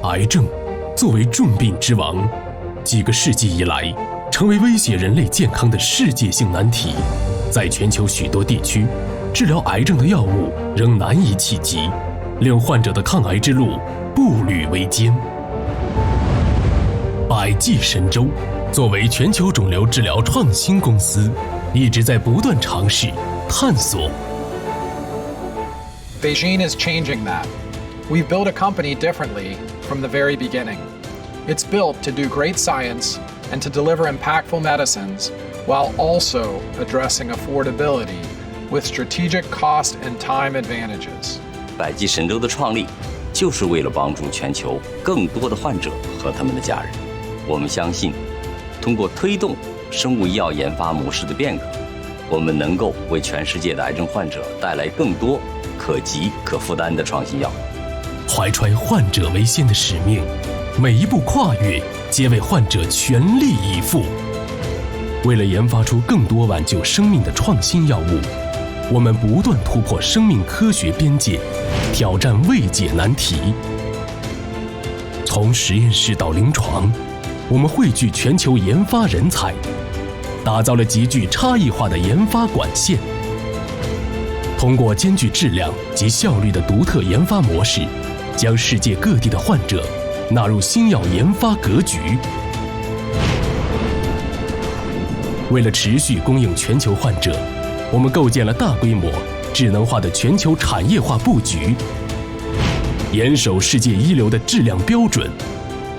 癌症作为重病之王，几个世纪以来，成为威胁人类健康的世界性难题。在全球许多地区，治疗癌症的药物仍难以企及，令患者的抗癌之路步履维艰。百济神州作为全球肿瘤治疗创新公司，一直在不断尝试、探索。Beijing is changing that. We've built a company differently from the very beginning. It's built to do great science and to deliver impactful medicines while also addressing affordability with strategic cost and time advantages. 百济神州的创立，就是为了帮助全球更多的患者和他们的家人。我们相信，通过推动生物医药研发模式的变革，我们能够为全世界的癌症患者带来更多可及可负担的创新药。怀揣患者为先的使命，每一步跨越皆为患者全力以赴。为了研发出更多挽救生命的创新药物，我们不断突破生命科学边界，挑战未解难题。从实验室到临床，我们汇聚全球研发人才，打造了极具差异化的研发管线。通过兼具质量及效率的独特研发模式，将世界各地的患者纳入新药研发格局。为了持续供应全球患者，我们构建了大规模智能化的全球产业化布局，严守世界一流的质量标准，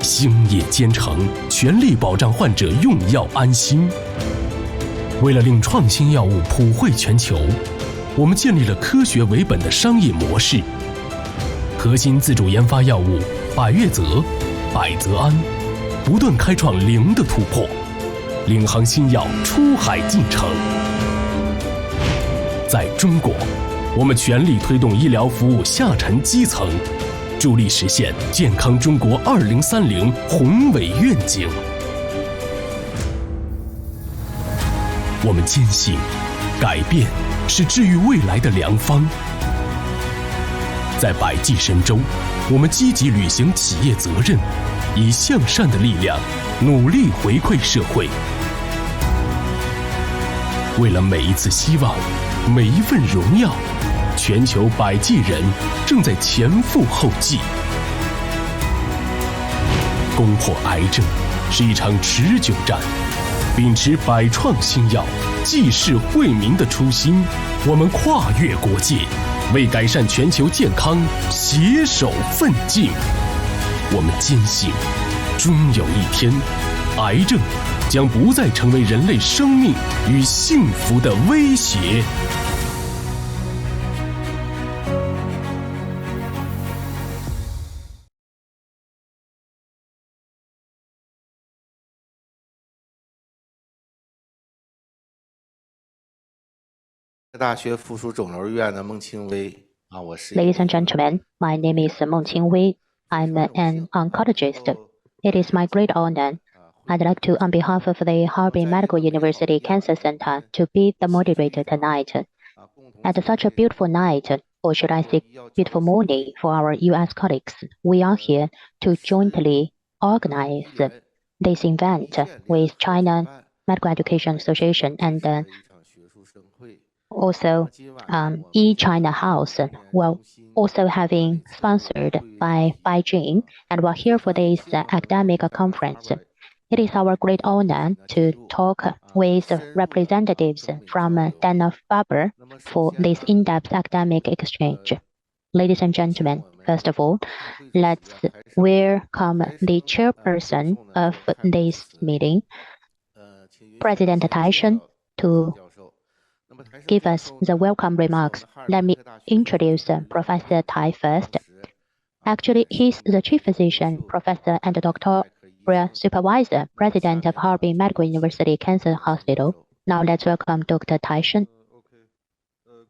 星夜兼程，全力保障患者用药安心。为了令创新药物普惠全球，我们建立了科学为本的商业模式，核心自主研发药物百月泽、百泽安，不断开创零的突破，领航新药出海进程。在中国，我们全力推动医疗服务下沉基层，助力实现健康中国2030宏伟愿景。我们坚信，改变是治愈未来的良方。在百济神州，我们积极履行企业责任，以向善的力量努力回馈社会。为了每一次希望，每一份荣耀，全球百济人正在前赴后继。攻破癌症是一场持久战，秉持百创新药、济世惠民的初心，我们跨越国界，为改善全球健康携手奋进。我们坚信，终有一天，癌症将不再成为人类生命与幸福的威胁。大学附属肿瘤医院的孟庆威啊，我是。Ladies and gentlemen, my name is Meng Qingwei. I'm an oncologist. It is my great honor. I'd like to, on behalf of the Harbin Medical University Cancer Center, to be the moderator tonight. At such a beautiful night, or should I say beautiful morning for our U.S. colleagues, we are here to jointly organize this event with China Medical Education Association and also E-China House, well, also having sponsored by Beijing, and we're here for this academic conference. It is our great honor to talk with representatives from Dana-Farber for this in-depth academic exchange. Ladies and gentlemen, first of all, let's welcome the chairperson of this meeting, President Sheng, to give us the welcome remarks. Let me introduce Professor Tai first. Actually, he's the chief physician, professor, and doctoral supervisor, president of Harbin Medical University Cancer Hospital. Now let's welcome Dr. Tai Sheng.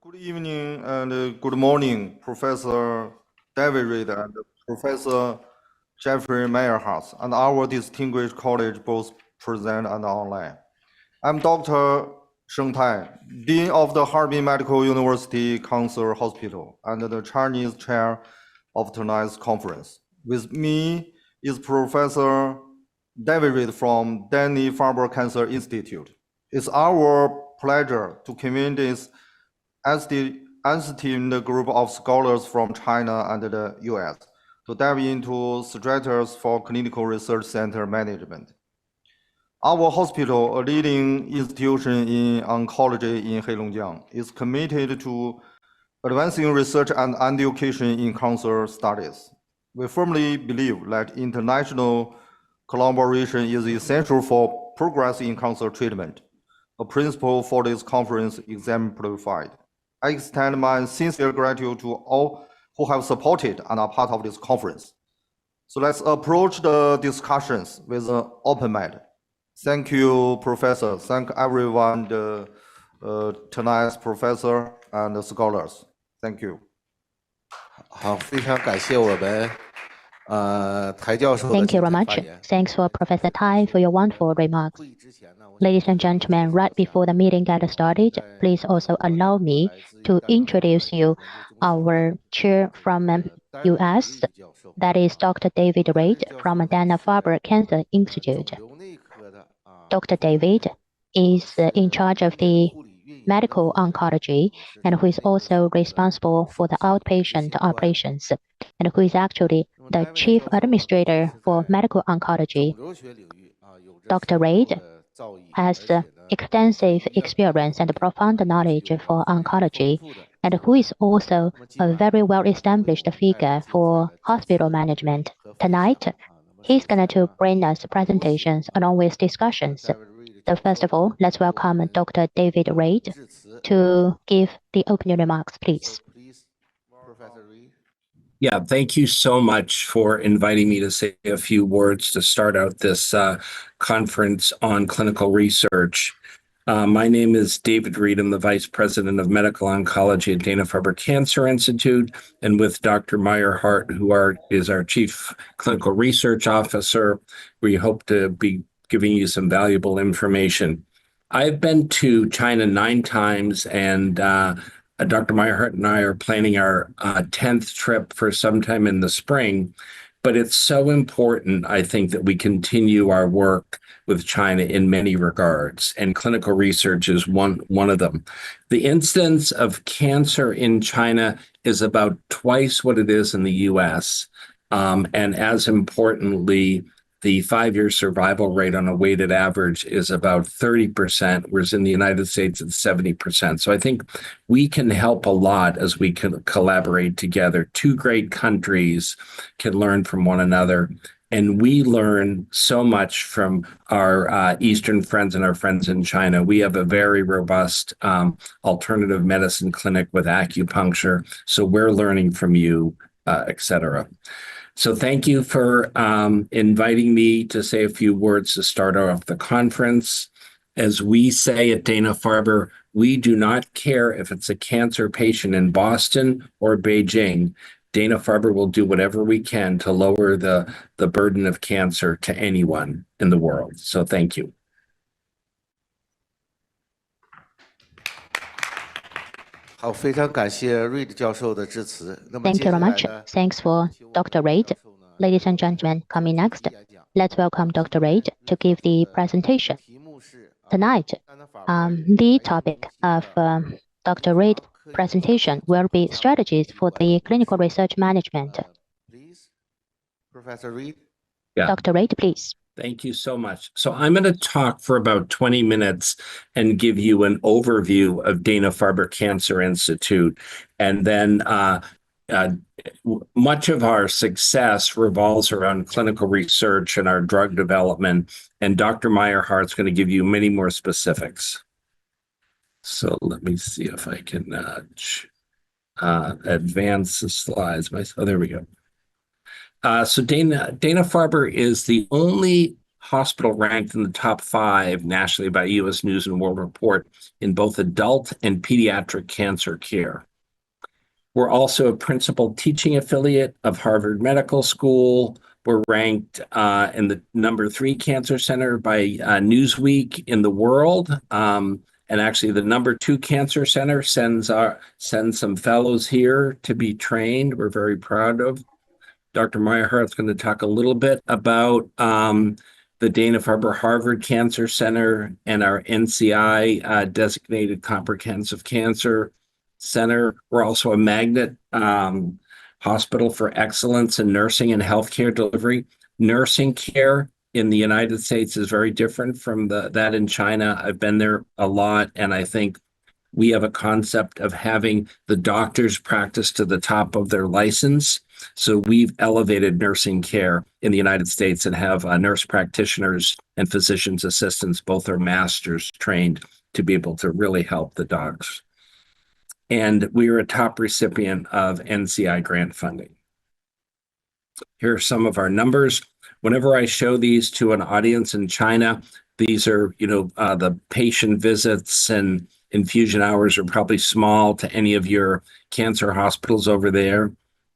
Good evening and good morning, Professor David Reed and Professor Jeffrey Meyerhardt, and our distinguished colleagues both present and online. I'm Dr. Sheng Tai, Dean of the Harbin Medical University Cancer Hospital and the Chinese chair of tonight's conference. With me is Professor David Reed from Dana-Farber Cancer Institute. It's our pleasure to convene this esteemed group of scholars from China and the US to dive into strategies for clinical research center management. Our hospital, a leading institution in oncology in Heilongjiang, is committed to advancing research and education in cancer studies. We firmly believe that international collaboration is essential for progress in cancer treatment, a principle for this conference exemplified. I extend my sincere gratitude to all who have supported and are part of this conference. So let's approach the discussions with an open mind. Thank you, Professor. Thank everyone, tonight's professor and the scholars. Thank you. 好，非常感谢我们台教授的 Thank you 精 very 彩 much. 发言。 Thanks for Professor Tai for your wonderful remarks. 会议之前呢，我 Ladies and gentlemen, right before the meeting gets started, please also allow me to introduce you our chair from US, that is Dr. David Reed from Dana-Farber Cancer Institute. 肿瘤内科的 Dr. David is in charge of the medical oncology and who is also responsible for the outpatient operations and who is actually the chief administrator for medical oncology. 肿瘤学领域有着 Dr. Reid 造诣 has extensive experience and profound knowledge for oncology, and who is also a very well-established figure for hospital management. Tonight, he's going to bring us presentations along with discussions. So first of all, let's welcome Dr. David Reid to give the opening remarks, please. Please, Professor Reed. Yeah, thank you so much for inviting me to say a few words to start out this conference on clinical research. My name is David Reed. I'm the Vice President of Medical Oncology at Dana-Farber Cancer Institute, and with Dr. Meyerhardt, who is our Chief Clinical Research Officer, we hope to be giving you some valuable information. I've been to China 9 times, and Dr. Meyerhardt and I are planning our 10th trip for sometime in the spring. But it's so important, I think, that we continue our work with China in many regards, and clinical research is one of them. The incidence of cancer in China is about twice what it is in the US. And as importantly, the 5-year survival rate on a weighted average is about 30%, whereas in the United States it's 70%. So I think we can help a lot as we can collaborate together. 2 great countries can learn from one another, and we learn so much from our Eastern friends and our friends in China. We have a very robust alternative medicine clinic with acupuncture, so we're learning from you, etc. So thank you for inviting me to say a few words to start off the conference. As we say at Dana-Farber, we do not care if it's a cancer patient in Boston or Beijing. Dana-Farber will do whatever we can to lower the burden of cancer to anyone in the world. So thank you. 好，非常感谢 Reed 教授的致辞。那么 Thank 接 you 下 very 来 much. 呢， Thanks for Dr. Reid. Ladies and gentlemen, coming next, let's welcome Dr. Reid to give the presentation. 题目是 Tonight, the topic of Dr. Reid's presentation will be strategies for the clinical research management. Please, Professor Reed. Yeah. Dr. Reid, please. Thank you so much. So I'm going to talk for about 20 minutes and give you an overview of Dana-Farber Cancer Institute. And then much of our success revolves around clinical research and our drug development. And Dr. Meyerhardt's going to give you many more specifics. So let me see if I can advance the slides. Oh, there we go. So Dana-Farber is the only hospital ranked in the top 5 nationally by U.S. News and World Report in both adult and pediatric cancer care. We're also a principal teaching affiliate of Harvard Medical School. We're ranked in the number 3 cancer center by Newsweek in the world. And actually the number 2 cancer center sends some fellows here to be trained. We're very proud of Dr. Meyerhardt is going to talk a little bit about the Dana-Farber Harvard Cancer Center and our NCI designated comprehensive cancer center. We're also a magnet hospital for excellence in nursing and healthcare delivery. Nursing care in the United States is very different from that in China. I've been there a lot, and I think we have a concept of having the doctors practice to the top of their license. So we've elevated nursing care in the United States and have nurse practitioners and physician's assistants, both are masters trained to be able to really help the docs. And we are a top recipient of NCI grant funding. Here are some of our numbers. Whenever I show these to an audience in China, these are, the patient visits and infusion hours are probably small to any of your cancer hospitals over there.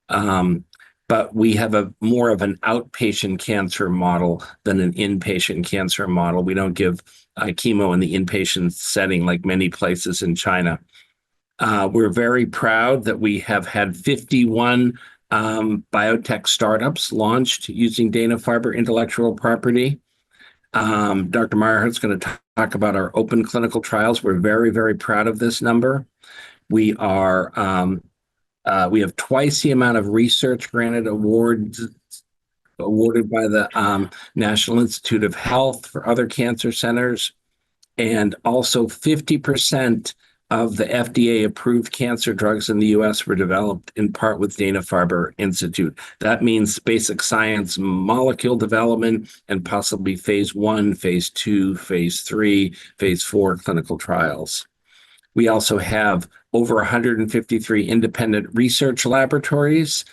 But we have more of an outpatient cancer model than an inpatient cancer model. We don't give chemo in the inpatient setting like many places in China. We're very proud that we have had 51 biotech startups launched using Dana-Farber intellectual property. Dr. Meyerhardt is going to talk about our open clinical trials. We're very, very proud of this number. We have twice the amount of research granted awarded by the National Institute of Health for other cancer centers, and also 50% of the FDA-approved cancer drugs in the U.S. were developed in part with Dana-Farber Institute. That means basic science, molecule development, and possibly phase 1, phase 2, phase 3, phase 4 clinical trials. We also have over 153 independent research laboratories.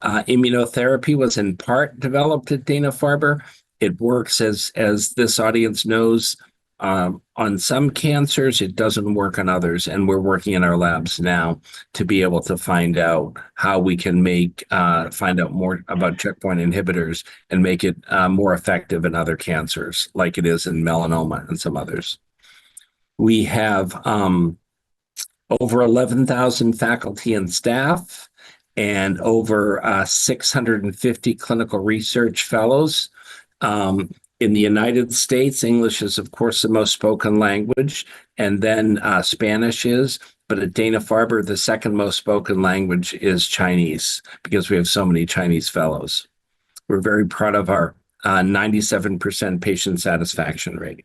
Immunotherapy was in part developed at Dana-Farber. It works, as this audience knows, on some cancers, it doesn't work on others, and we're working in our labs now to be able to find out how we can find out more about checkpoint inhibitors and make it more effective in other cancers, like it is in melanoma and some others. We have over 11,000 faculty and staff and over 650 clinical research fellows. In the United States, English is, of course, the most spoken language, and then Spanish is. But at Dana-Farber, the second most spoken language is Chinese, because we have so many Chinese fellows. We're very proud of our 97% patient satisfaction rate.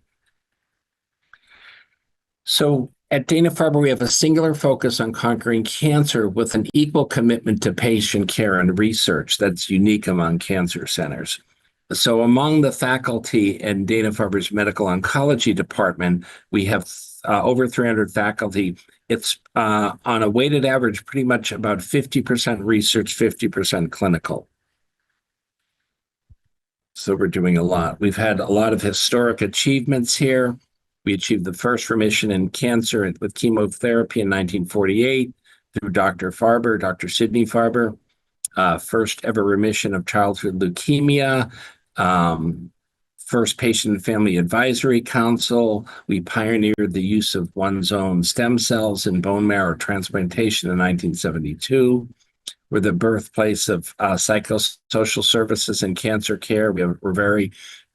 So at Dana-Farber, we have a singular focus on conquering cancer with an equal commitment to patient care and research that's unique among cancer centers. So among the faculty in Dana-Farber's medical oncology department, we have over 300 faculty. It's on a weighted average, pretty much about 50% research, 50% clinical. So we're doing a lot. We've had a lot of historic achievements here. We achieved the first remission in cancer with chemotherapy in 1948 through Dr. Farber, Dr. Sidney Farber. First ever remission of childhood leukemia, first patient and family advisory council. We pioneered the use of one's own stem cells in bone marrow transplantation in 1972. We're the birthplace of psychosocial services and cancer care. We're very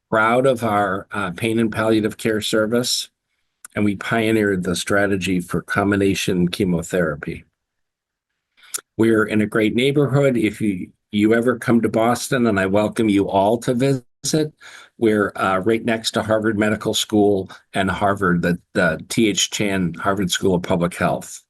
proud of our pain and palliative care service, and we pioneered the strategy for combination chemotherapy. We're in a great neighborhood. If you ever come to Boston, and I welcome you all to visit, we're right next to Harvard Medical School and Harvard, the T.H. Chan Harvard School of Public Health.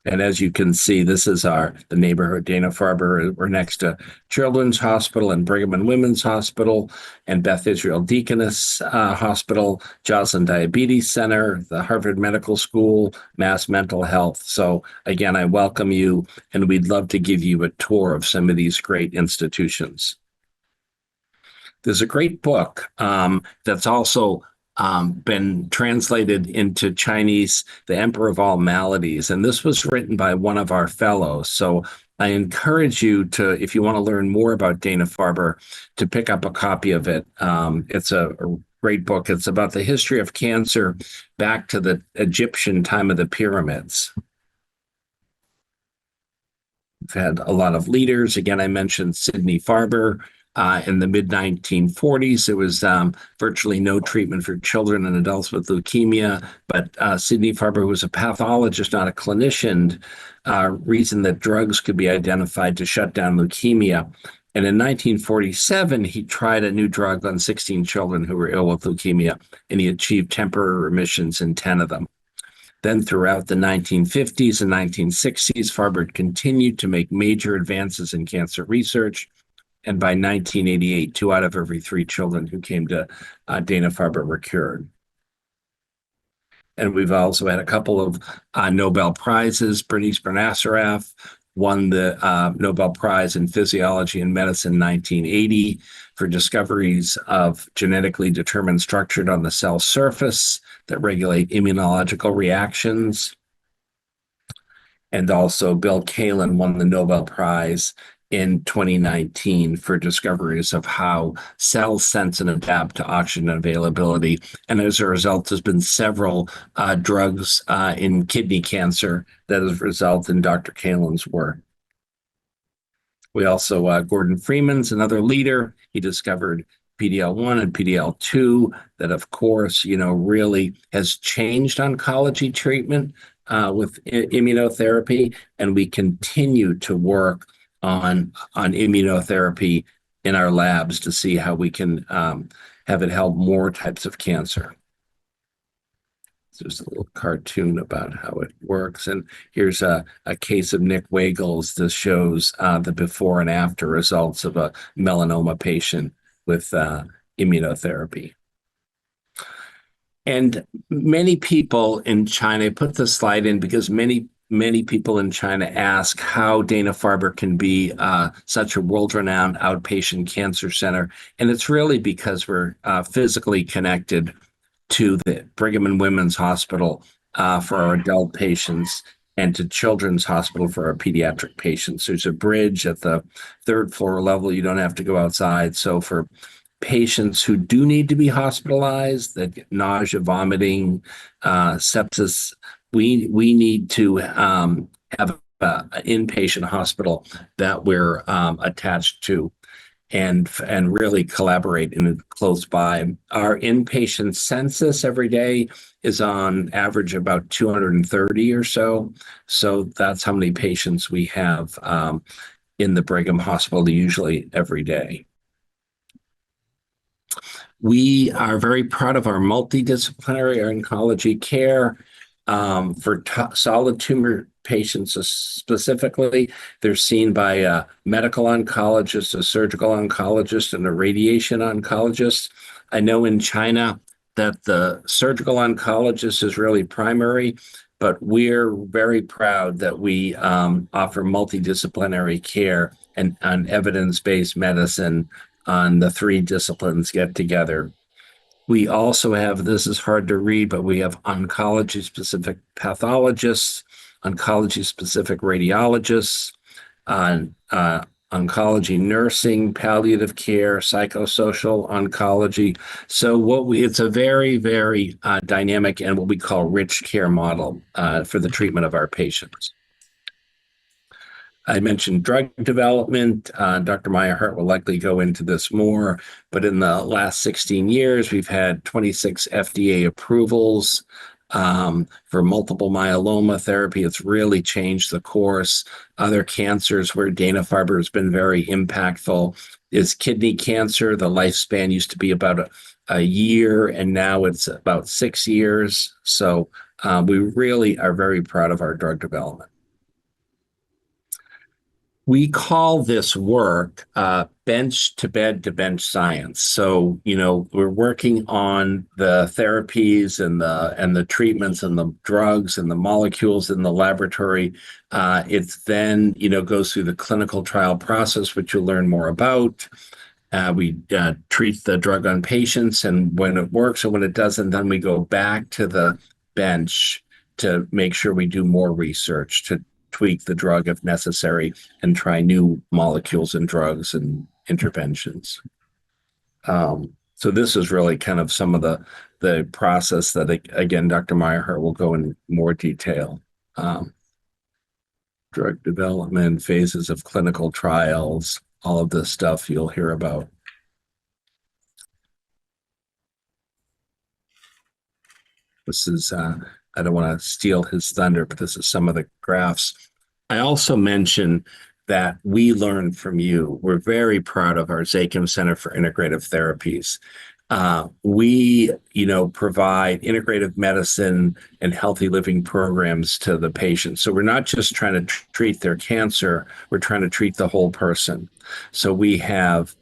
And as you can see, this is the neighborhood, Dana-Farber. We're next to Children's Hospital and Brigham and Women's Hospital and Beth Israel Deaconess Hospital, Joslin Diabetes Center, the Harvard Medical School, Mass Mental Health. So again, I welcome you, and we'd love to give you a tour of some of these great institutions. There's a great book that's also been translated into Chinese, The Emperor of All Maladies. And this was written by one of our fellows. So I encourage you to, if you want to learn more about Dana-Farber, to pick up a copy of it. It's a great book. It's about the history of cancer back to the Egyptian time of the pyramids. We've had a lot of leaders. Again, I mentioned Dana-Farber. In the mid-1940s, there was virtually no treatment for children and adults with leukemia, but Dana-Farber, who was a pathologist, not a clinician, reasoned that drugs could be identified to shut down leukemia. And in 1947, he tried a new drug on 16 children who were ill with leukemia, and he achieved temporary remissions in 10 of them. Then throughout the 1950s and 1960s, Farber continued to make major advances in cancer research. And by 1988, 2 out of every 3 children who came to Dana-Farber were cured. And we've also had a couple of Nobel Prizes. Bernice Bernasaraf won the Nobel Prize in Physiology and Medicine in 1980 for discoveries of genetically determined structures on the cell surface that regulate immunological reactions. And also Bill Kalin won the Nobel Prize in 2019 for discoveries of how cells sense and adapt to oxygen availability. And as a result, there's been several drugs in kidney cancer that has resulted in Dr. Kalin's work. We also, Gordon Freeman's another leader. He discovered PD-L1 and PD-L2 that, of course, really has changed oncology treatment with immunotherapy. And we continue to work on immunotherapy in our labs to see how we can have it help more types of cancer. So there's a little cartoon about how it works. And here's a case of Nick Wagels that shows the before and after results of a melanoma patient with immunotherapy. And many people in China, I put this slide in because many people in China ask how Dana-Farber can be such a world-renowned outpatient cancer center. And it's really because we're physically connected to the Brigham and Women's Hospital for our adult patients and to Children's Hospital for our pediatric patients. There's a bridge at the 3rd floor level. You don't have to go outside. So for patients who do need to be hospitalized, that get nausea, vomiting, sepsis, we need to have an inpatient hospital that we're attached to and really collaborate in close by. Our inpatient census every day is on average about 230 or so. So that's how many patients we have in the Brigham Hospital usually every day. We are very proud of our multidisciplinary oncology care. For solid tumor patients specifically, they're seen by a medical oncologist, a surgical oncologist, and a radiation oncologist. I know in China that the surgical oncologist is really primary, but we're very proud that we offer multidisciplinary care and on evidence-based medicine on the 3 disciplines get together. We also have, this is hard to read, but we have oncology-specific pathologists, oncology-specific radiologists, oncology nursing, palliative care, psychosocial oncology. So it's a very, very dynamic and what we call rich care model for the treatment of our patients. I mentioned drug development. Dr. Meyerhardt will likely go into this more, but in the last 16 years, we've had 26 FDA approvals for multiple myeloma therapy. It's really changed the course. Other cancers where Dana-Farber has been very impactful is kidney cancer. The lifespan used to be about a year, and now it's about 6 years. So we really are very proud of our drug development. We call this work bench to bed to bench science. So, we're working on the therapies and the treatments and the drugs and the molecules in the laboratory. It's then, goes through the clinical trial process, which you'll learn more about. We treat the drug on patients, and when it works and when it doesn't, then we go back to the bench to make sure we do more research, to tweak the drug if necessary, and try new molecules and drugs and interventions. So this is really kind of some of the process that, again, Dr. Meyerhardt will go in more detail. Drug drug development, phases of clinical trials, all of this stuff you'll hear about. This is, I don't want to steal his thunder, but this is some of the graphs. I also mentioned that we learn from you. We're very proud of our Zakim Center for Integrative Therapies. We, provide integrative medicine and healthy living programs to the patients. So we're not just trying to treat their cancer, we're trying to treat the whole person. So we have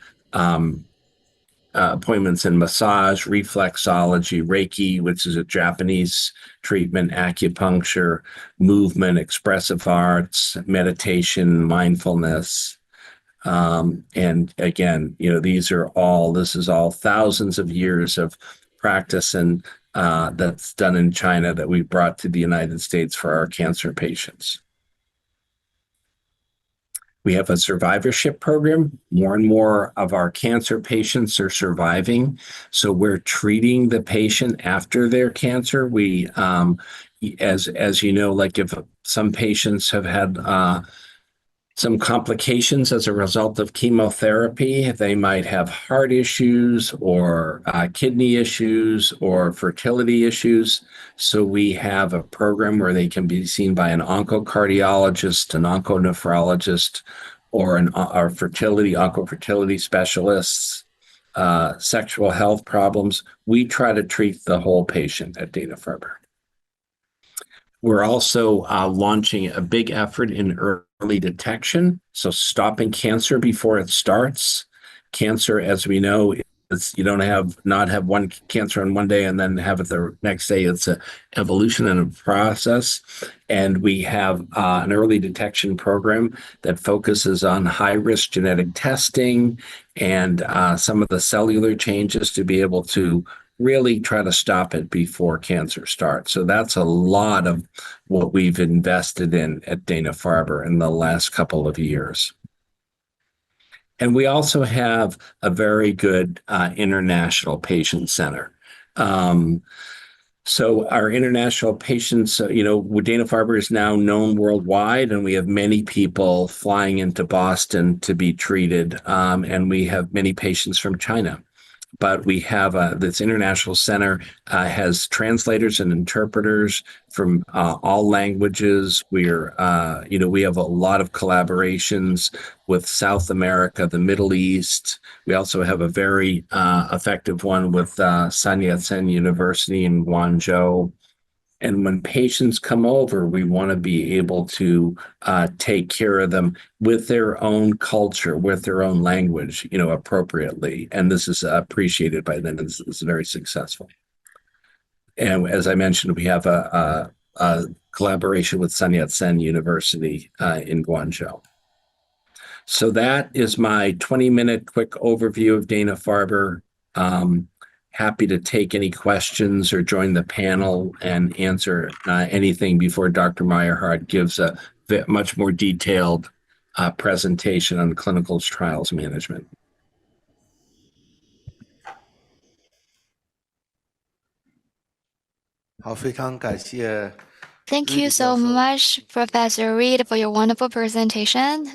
appointments in massage, reflexology, Reiki, which is a Japanese treatment, acupuncture, movement, expressive arts, meditation, mindfulness. And again, this is all thousands of years of practice and that's done in China that we brought to the United States for our cancer patients. We have a survivorship program. More and more of our cancer patients are surviving. So we're treating the patient after their cancer. We, as you know, like if some patients have had some complications as a result of chemotherapy. They might have heart issues or kidney issues or fertility issues. So we have a program where they can be seen by an oncocardiologist, an onconephrologist, or our oncofertility specialists, sexual health problems. We try to treat the whole patient at Dana-Farber. We're also launching a big effort in early detection, so stopping cancer before it starts. Cancer, as we know, you don't not have one cancer on one day and then have it the next day. It's an evolution and a process. And we have an early detection program that focuses on high-risk genetic testing and some of the cellular changes to be able to really try to stop it before cancer starts. So that's a lot of what we've invested in at Dana-Farber in the last couple of years. And we also have a very good international patient center. So our international patients, Dana-Farber is now known worldwide, and we have many people flying into Boston to be treated, and we have many patients from China. But we have this international center has translators and interpreters from all languages. We have a lot of collaborations with South America, the Middle East. We also have a very effective one with Sun Yat-sen University in Guangzhou. And when patients come over, we want to be able to take care of them with their own culture, with their own language, appropriately. And this is appreciated by them. This is very successful. And as I mentioned, we have a collaboration with Sun Yat-sen University in Guangzhou. So that is my 20-minute quick overview of Dana-Farber. Happy to take any questions or join the panel and answer anything before Dr. Meyerhardt gives a much more detailed presentation on clinical trials management. Thank you so much, Professor Reed, for your wonderful presentation.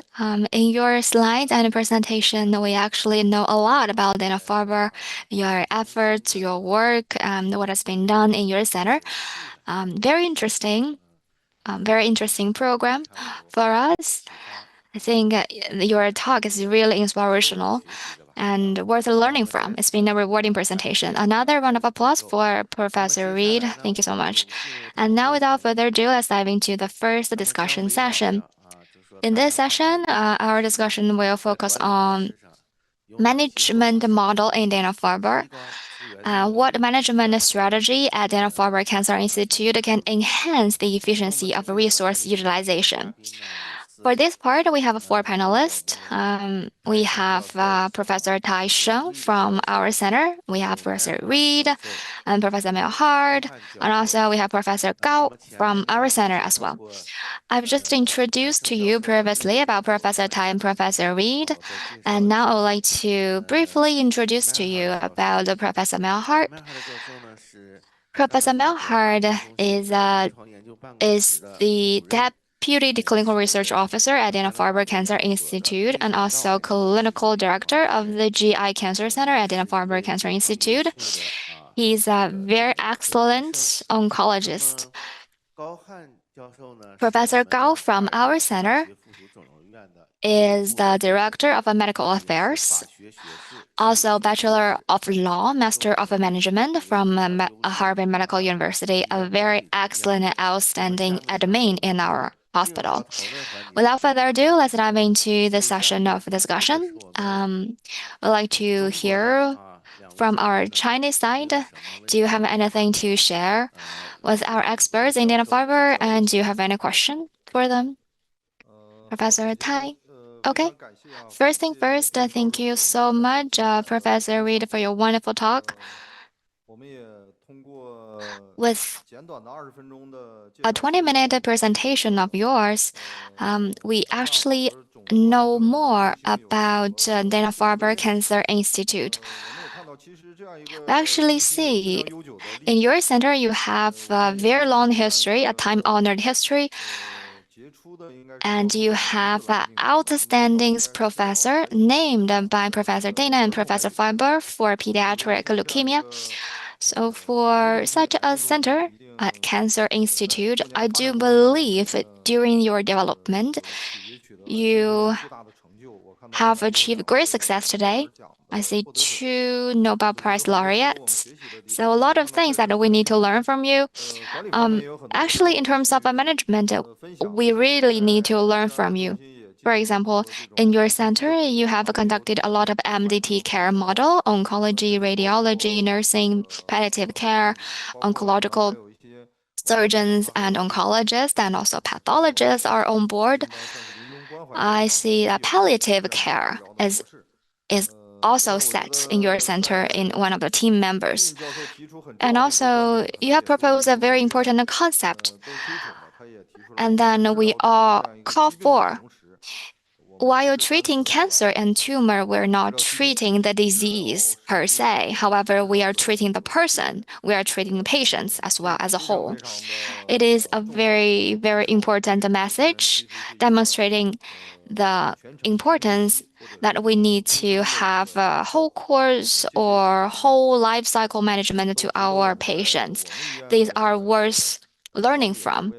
In your slides and presentation, we actually know a lot about Dana-Farber, your efforts, your work, what has been done in your center. Very interesting program for us. I think your talk is really inspirational and worth learning from. It's been a rewarding presentation. Another round of applause for Professor Reed. Thank you so much. And now, without further ado, let's dive into the first discussion session. In this session, our discussion will focus on management model in Dana-Farber. What management strategy at Dana-Farber Cancer Institute can enhance the efficiency of resource utilization? For this part, we have 4 panelists. We have Professor Sheng from our center. We have Professor Reed and Professor Meyerhardt, and also we have Professor Gao from our center as well. I've just introduced to you previously about Professor Tai and Professor Reed, and now I would like to briefly introduce to you about Professor Meyerhardt. Professor Meyerhardt is the Deputy Clinical Research Officer at Dana-Farber Cancer Institute and also Clinical Director of the GI Cancer Center at Dana-Farber Cancer Institute. He's a very excellent oncologist. Professor Gao from our center is the Director of Medical Affairs, also Bachelor of Law, Master of Management from Harbin Medical University, a very excellent and outstanding admin in our hospital. Without further ado, let's dive into the session of discussion. We'd like to hear from our Chinese side. Do you have anything to share with our experts in Dana-Farber, and do you have any question for them? Professor Tai? Okay. First thing first, thank you so much, Professor Reed, for your wonderful talk. With a 20-minute presentation of yours, we actually know more about Dana-Farber Cancer Institute. We actually see in your center you have a very long history, a time-honored history, and you have an outstanding professor named by Professor Dana and Professor Farber for pediatric leukemia. So for such a center, a cancer institute, I do believe during your development, you have achieved great success today. I see 2 Nobel Prize laureates. So a lot of things that we need to learn from you. Actually, in terms of management, we really need to learn from you. For example, in your center, you have conducted a lot of MDT care model, oncology, radiology, nursing, palliative care, oncological surgeons and oncologists, and also pathologists are on board. I see that palliative care is also set in your center in one of the team members. And also, you have proposed a very important concept. And then we all call for, while treating cancer and tumor, we're not treating the disease per se. However, we are treating the person. We are treating the patients as well as a whole. It is a very, very important message demonstrating the importance that we need to have a whole course or whole life cycle management to our patients. These are worth learning from.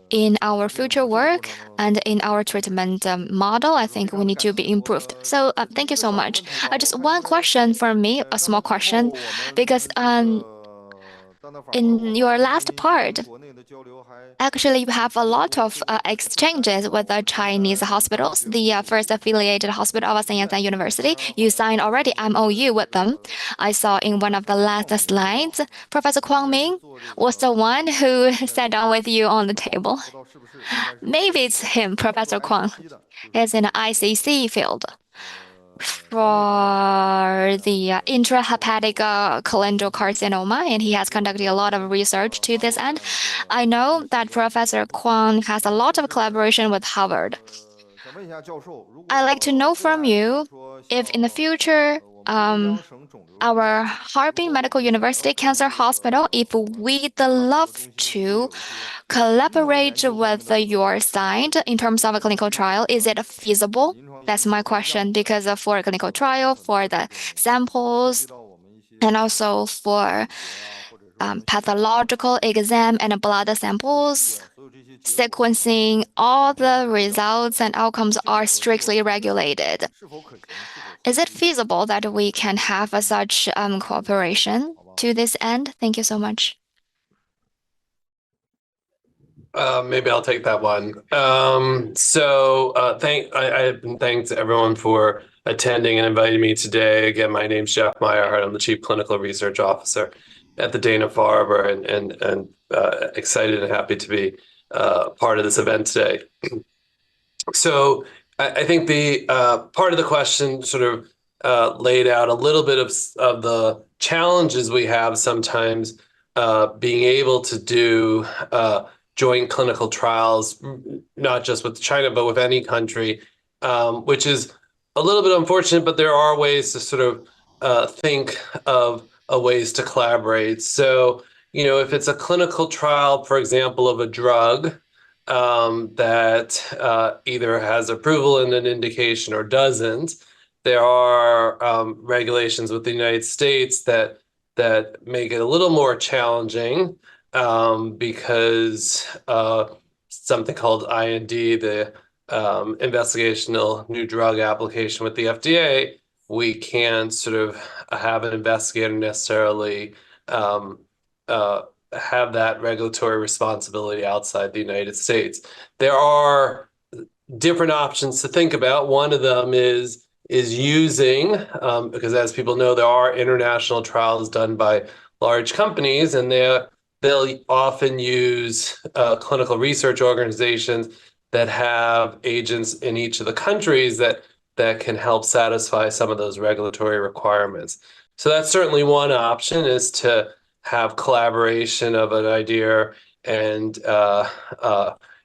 In our future work and in our treatment model, I think we need to be improved. So thank you so much. Just one question for me, a small question, because in your last part, actually, you have a lot of exchanges with the Chinese hospitals, the first affiliated hospital of Sheng University. You signed already MOU with them. I saw in one of the last slides, Professor Meng was the one who sat down with you on the table. Maybe it's him, Professor Kwang. He's in the ICC field for the intrahepatic cholangiocarcinoma, and he has conducted a lot of research to this end. I know that Professor Kwang has a lot of collaboration with Harvard. I'd like to know from you if in the future, our Harbin Medical University Cancer Hospital, if we'd love to collaborate with your side in terms of a clinical trial, is it feasible? That's my question, because for a clinical trial, for the samples, and also for pathological exam and blood samples, sequencing, all the results and outcomes are strictly regulated. Is it feasible that we can have such cooperation to this end? Thank you so much. Maybe I'll take that one. Thanks everyone for attending and inviting me today. Again, my name's Jeff Meyerhardt. I'm the Chief Clinical Research Officer at the Dana-Farber, and excited and happy to be part of this event today. So I think the part of the question sort of laid out a little bit of the challenges we have sometimes being able to do joint clinical trials, not just with China, but with any country, which is a little bit unfortunate, but there are ways to sort of think of ways to collaborate. So, if it's a clinical trial, for example, of a drug, that either has approval in an indication or doesn't. There are regulations with the United States that make it a little more challenging because something called IND, the investigational new drug application with the FDA, we can't sort of have an investigator necessarily have that regulatory responsibility outside the United States. There are different options to think about. One of them is using, because as people know, there are international trials done by large companies, and they'll often use clinical research organizations that have agents in each of the countries that can help satisfy some of those regulatory requirements. So that's certainly one option, is to have collaboration of an idea and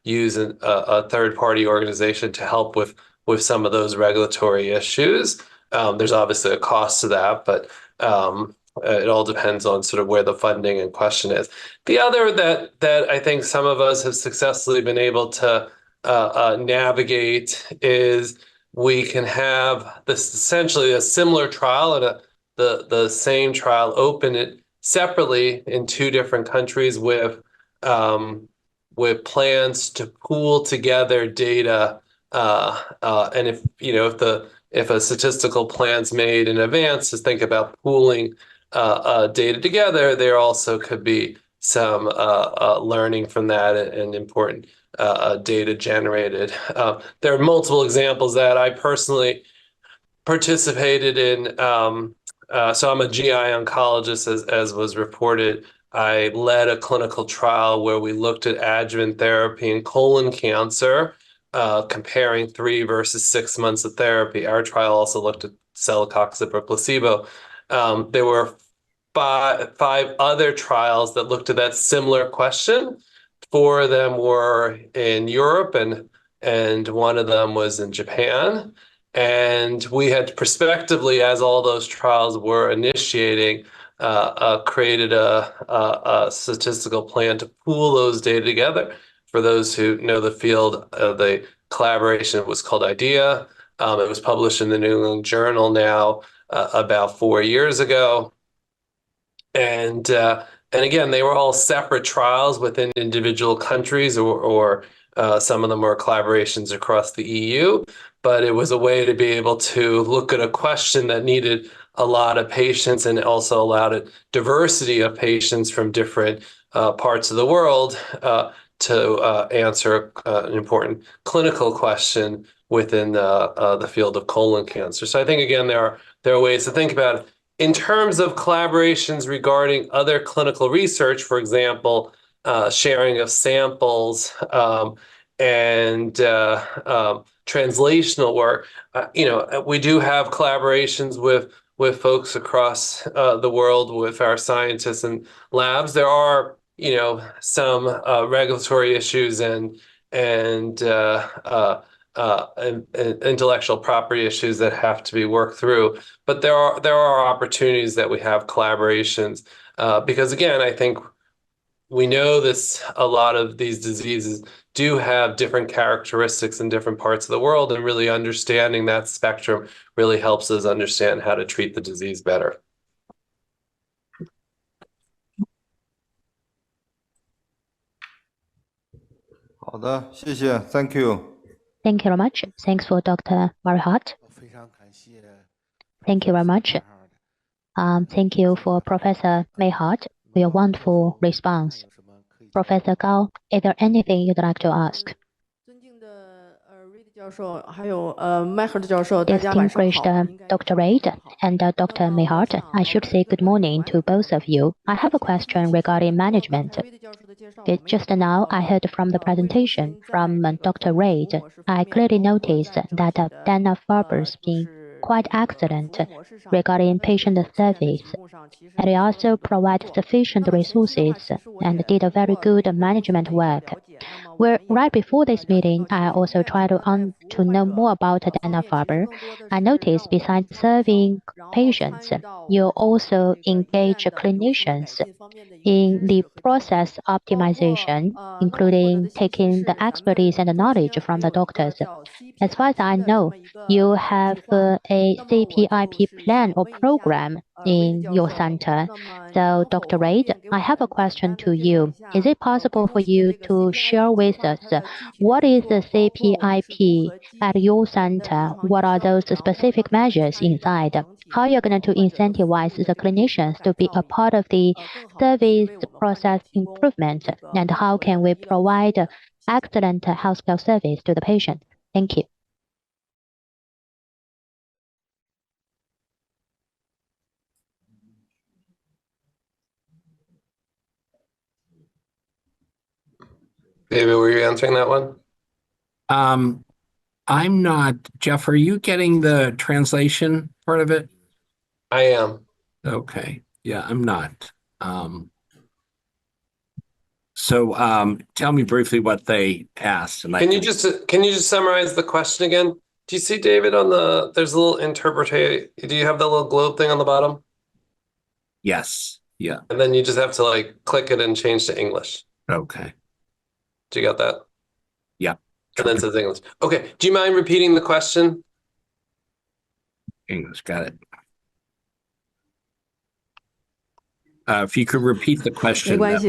use a third-party organization to help with some of those regulatory issues. There's obviously a cost to that, but it all depends on sort of where the funding in question is. The other that I think some of us have successfully been able to navigate is we can have this essentially a similar trial and the same trial open it separately in two different countries with plans to pool together data. And if a statistical plan's made in advance to think about pooling data together, there also could be some learning from that and important data generated. There are multiple examples that I personally participated in. So I'm a GI oncologist, as was reported. I led a clinical trial where we looked at adjuvant therapy in colon cancer, comparing 3 versus 6 months of therapy. Our trial also looked at celecoxib or placebo. There were five other trials that looked at that similar question. 4 of them were in Europe, and one of them was in Japan. And we had prospectively, as all those trials were initiating, created a statistical plan to pool those data together. For those who know the field, the collaboration was called IDEA. It was published in the New England Journal now about 4 years ago. And again, they were all separate trials within individual countries, or some of them were collaborations across the EU. But it was a way to be able to look at a question that needed a lot of patients and also allowed a diversity of patients from different parts of the world to answer an important clinical question within the field of colon cancer. So I think, again, there are ways to think about it. In terms of collaborations regarding other clinical research, for example, sharing of samples and translational work, we do have collaborations with folks across the world with our scientists and labs. There are, some regulatory issues and intellectual property issues that have to be worked through. But there are opportunities that we have collaborations because, again, I think we know a lot of these diseases do have different characteristics in different parts of the world, and really understanding that spectrum really helps us understand how to treat the disease better. Thank you. Thank you very much. Thanks for Dr. Meyerhardt. Thank you very much. Thank you for Professor Meyerhardt for your wonderful response. Professor Gao, is there anything you'd like to ask? Distinguished Dr. Reid and Dr. Meyerhardt, I should say good morning to both of you. I have a question regarding management. Just now, I heard from the presentation from Dr. Reid. I clearly noticed that Dana-Farber is being quite excellent regarding patient service. And it also provides sufficient resources and did a very good management work. Where right before this meeting, I also tried to know more about Dana-Farber. I noticed besides serving patients, you also engage clinicians in the process optimization, including taking the expertise and the knowledge from the doctors. As far as I know, you have a CPIP plan or program in your center. So, Dr. Reid, I have a question to you. Is it possible for you to share with us what is the CPIP at your center? What are those specific measures inside? How you're going to incentivize the clinicians to be a part of the service process improvement, and how can we provide excellent healthcare service to the patient? Thank you. David, were you answering that one? I'm not. Jeff, are you getting the translation part of it? I am. Okay. Yeah, I'm not. Tell me briefly what they asked. And can you just summarize the question again? Do you see, David, on there's a little interpreter. Do you have the little globe thing on the bottom? Yes. Yeah. And then you just have to like click it and change to English. Okay. Do you got that? Yeah. And then it says English. Okay. Do you mind repeating the question? English. Got it. If you could repeat the question. No worries.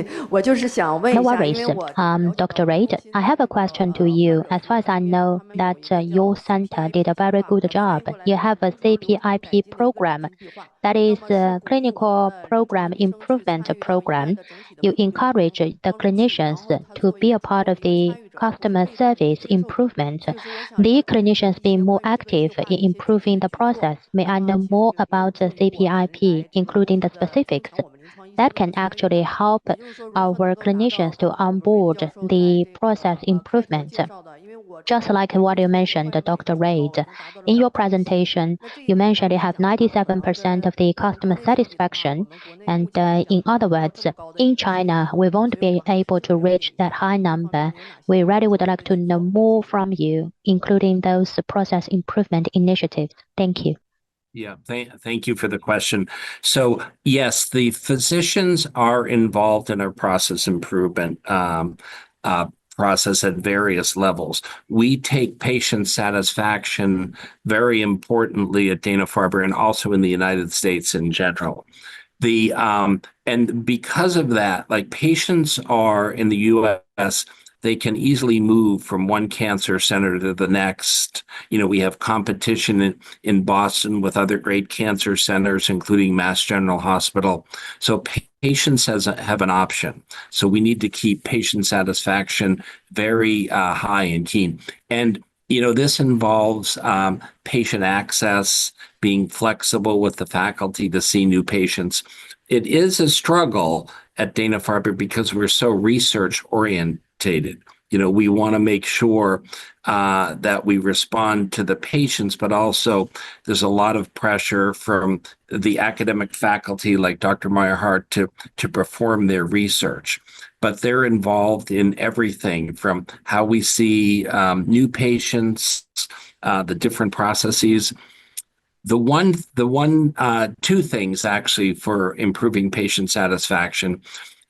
Dr. Reid, I have a question to you. As far as I know, that your center did a very good job. You have a CPIP program, that is a clinical program improvement program. You encourage the clinicians to be a part of the customer service improvement. The clinicians being more active in improving the process. May I know more about the CPIP, including the specifics? That can actually help our clinicians to onboard the process improvement. Just like what you mentioned, Dr. Reid, in your presentation, you mentioned you have 97% of the customer satisfaction. And in other words, in China, we won't be able to reach that high number. We really would like to know more from you, including those process improvement initiatives. Thank you. Yeah, thank you for the question. So yes, the physicians are involved in our process improvement process at various levels. We take patient satisfaction very importantly at Dana-Farber and also in the United States in general. And because of that, like patients are in the U.S., they can easily move from one cancer center to the next. You know, we have competition in Boston with other great cancer centers, including Mass General Hospital. So patients have an option. So we need to keep patient satisfaction very high and keen. And, you know, this involves patient access, being flexible with the faculty to see new patients. It is a struggle at Dana-Farber because we're so research oriented. You know, we want to make sure that we respond to the patients, but also there's a lot of pressure from the academic faculty like Dr. Meyerhardt to perform their research. But they're involved in everything from how we see new patients, the different processes. Two things actually for improving patient satisfaction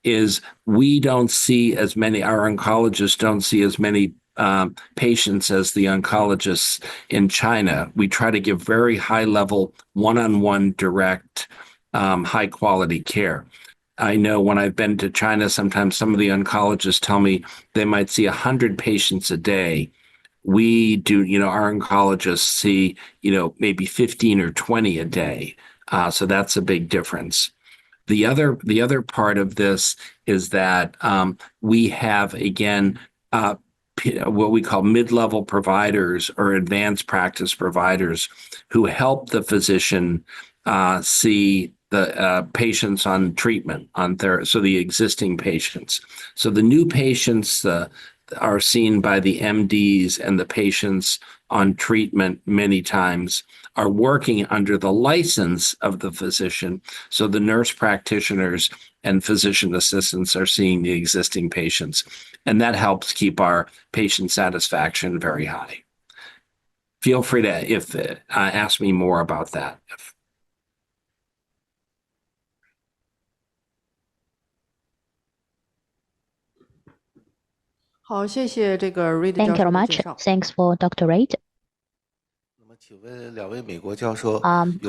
is we don't see as many, our oncologists don't see as many patients as the oncologists in China. We try to give very high level, one-on-one direct, high quality care. I know when I've been to China, sometimes some of the oncologists tell me they might see 100 patients a day. We do, you know, our oncologists see, you know, maybe 15 or 20 a day. So that's a big difference. The other part of this is that we have, again, what we call mid-level providers or advanced practice providers who help the physician see the patients on treatment, so the existing patients. So the new patients are seen by the MDs, and the patients on treatment many times are working under the license of the physician. So the nurse practitioners and physician assistants are seeing the existing patients, and that helps keep our patient satisfaction very high. Feel free to ask me more about that. Thank you very much. Thanks for Dr. Reid.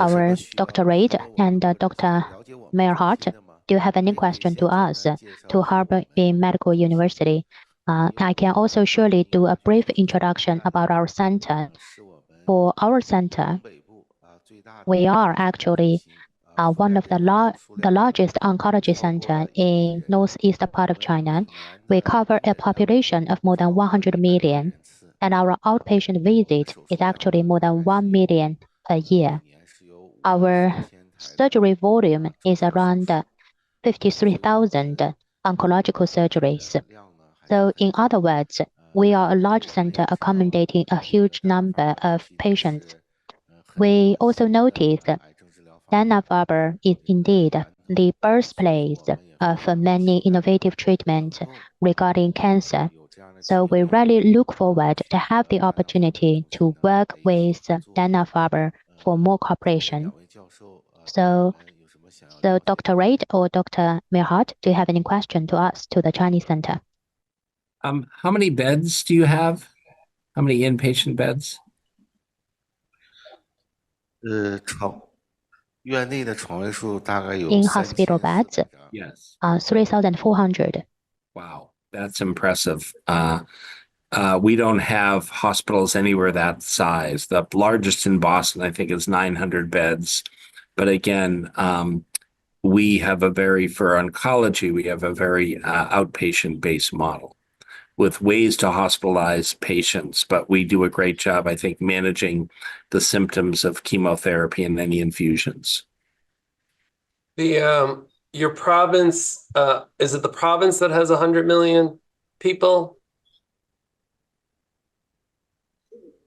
Our Dr. Reid and Dr. Meyerhardt, do you have any question to us to Harbin Medical University? I can also surely do a brief introduction about our center. For our center, we are actually one of the largest oncology center in northeast part of China. We cover a population of more than 100 million, and our outpatient visit is actually more than 1 million per year. Our surgery volume is around 53,000 oncological surgeries. So in other words, we are a large center accommodating a huge number of patients. We also notice Dana-Farber is indeed the birthplace of many innovative treatments regarding cancer. So we really look forward to have the opportunity to work with Dana-Farber for more cooperation. So Dr. Reid or Dr. Meyerhardt, do you have any question to us to the Chinese center? How many beds do you have? How many inpatient beds? In hospital beds, yes, 3,400. Wow, that's impressive. We don't have hospitals anywhere that size. The largest in Boston, I think, is 900 beds. But again, we have for oncology, we have a very outpatient-based model with ways to hospitalize patients. But we do a great job, I think, managing the symptoms of chemotherapy and any infusions. Your province, is it the province that has 100 million people?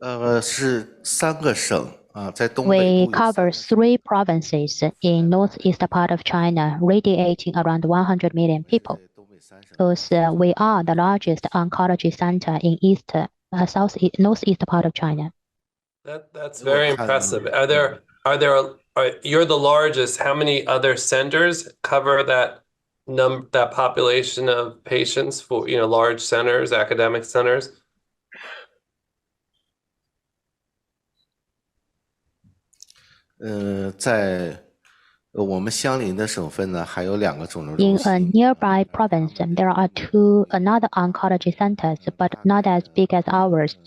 We cover 3 provinces in northeast part of China, radiating around 100 million people. Because we are the largest oncology center in northeast part of China. That's very impressive. You're the largest. How many other centers cover that population of patients for large centers, academic centers? In a nearby province, there are 2 another oncology centers, but not as big as ours.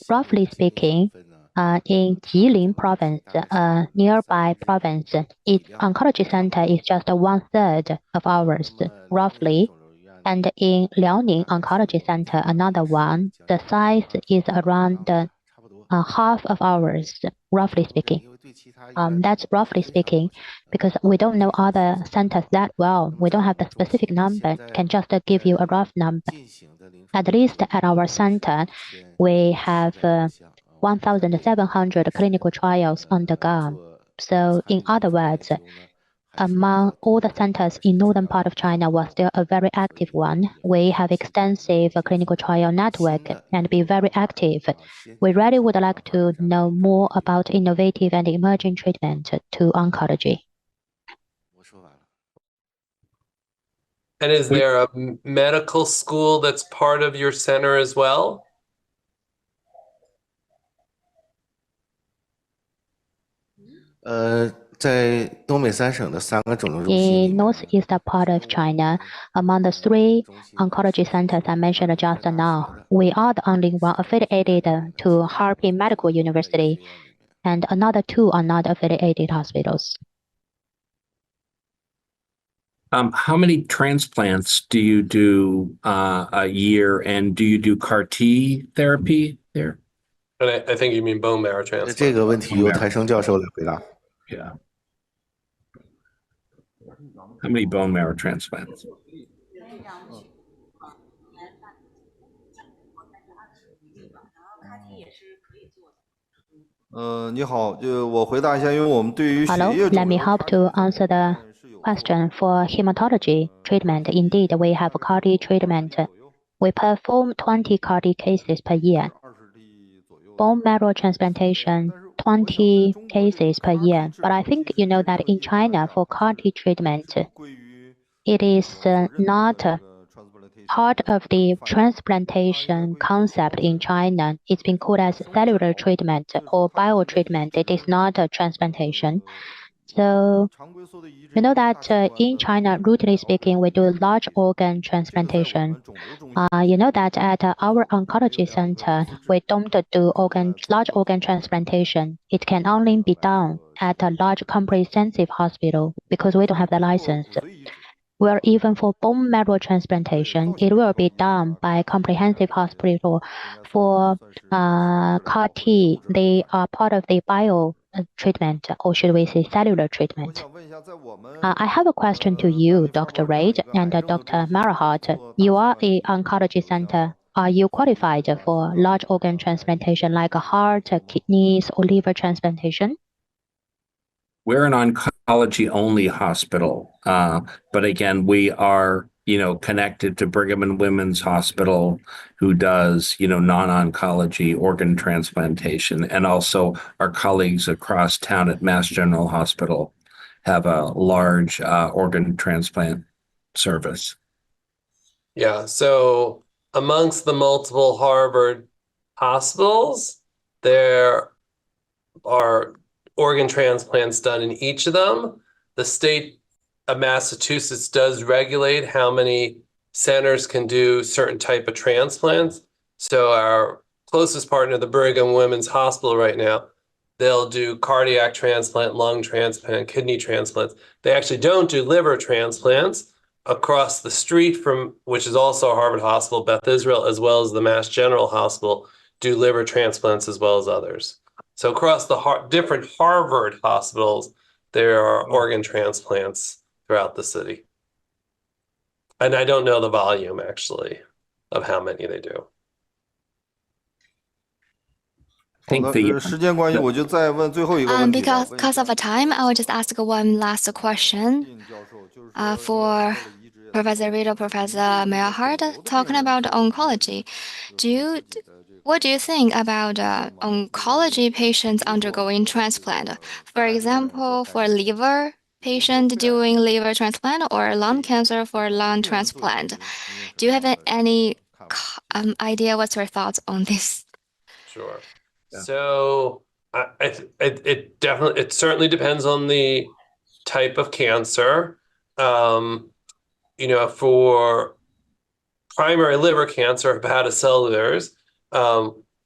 Roughly speaking, in Jilin province, a nearby province, its oncology center is just 1/3 of ours, roughly. And in Liaoning Oncology Center, another one, the size is around half of ours, roughly speaking. That's roughly speaking, because we don't know other centers that well. We don't have the specific number, can just give you a rough number. At least at our center, we have 1,700 clinical trials on the go. So in other words, among all the centers in northern part of China, was still a very active one. We have extensive clinical trial network and be very active. We really would like to know more about innovative and emerging treatment to oncology. And is there a medical school that's part of your center as well? In northeast part of China, among the 3 oncology centers I mentioned just now, we are the only one affiliated to Harbin Medical University, and another 2 are not affiliated hospitals. How many transplants do you do a year, and do you do CAR T therapy there? And I think you mean bone marrow transplant. 这个问题由台生教授来回答。 Yeah. How many bone marrow transplants? 你好，我回答一下，因为我们对于血 Hello, 液 let 肿 me 瘤 help CAR-T to 的 answer the 是有 question for hematology treatment. Indeed, we have CAR-T treatment. We perform 20 CAR-T cases per year. 20例左右。 Bone marrow transplantation, 20 cases per year. But I think you know that in China, for CAR-T treatment, 归于 it is not transplantation part of the transplantation concept in China. It's been called as cellular treatment or bio treatment. It is not a transplantation. So you know that in China, routinely speaking, we do large organ transplantation. You know that at our oncology center, we don't do large organ transplantation. It can only be done at a large comprehensive hospital because we don't have the license. Where even for bone marrow transplantation, it will be done by comprehensive hospital. For CAR-T, they are part of the bio treatment, or should we say cellular treatment. I have a question to you, Dr. Reid and Dr. Meyerhardt. You are an oncology center. Are you qualified for large organ transplantation like heart, kidneys, or liver transplantation? We're an oncology-only hospital, but again, we are, connected to Brigham and Women's Hospital, who does, non-oncology organ transplantation, and also our colleagues across town at Mass General Hospital have a large organ transplant service. Yeah, so amongst the multiple Harvard hospitals, there are organ transplants done in each of them. The state of Massachusetts does regulate how many centers can do certain type of transplants. So our closest partner, the Brigham Women's Hospital right now, they'll do cardiac transplant, lung transplant, kidney transplants. They actually don't do liver transplants. Across the street from, which is also a Harvard hospital, Beth Israel, as well as the Mass General Hospital, do liver transplants as well as others. So across the different Harvard hospitals, there are organ transplants throughout the city. And I don't know the volume, actually, of how many they do. Because of the time, I will just ask one last question for Professor Reid or Professor Meyerhardt, talking about oncology. What do you think about oncology patients undergoing transplant? For example, for liver patient doing liver transplant or lung cancer for lung transplant. Do you have any idea? What's your thoughts on this? Sure. Yeah. So it certainly depends on the type of cancer. For primary liver cancer, hepatocellulars,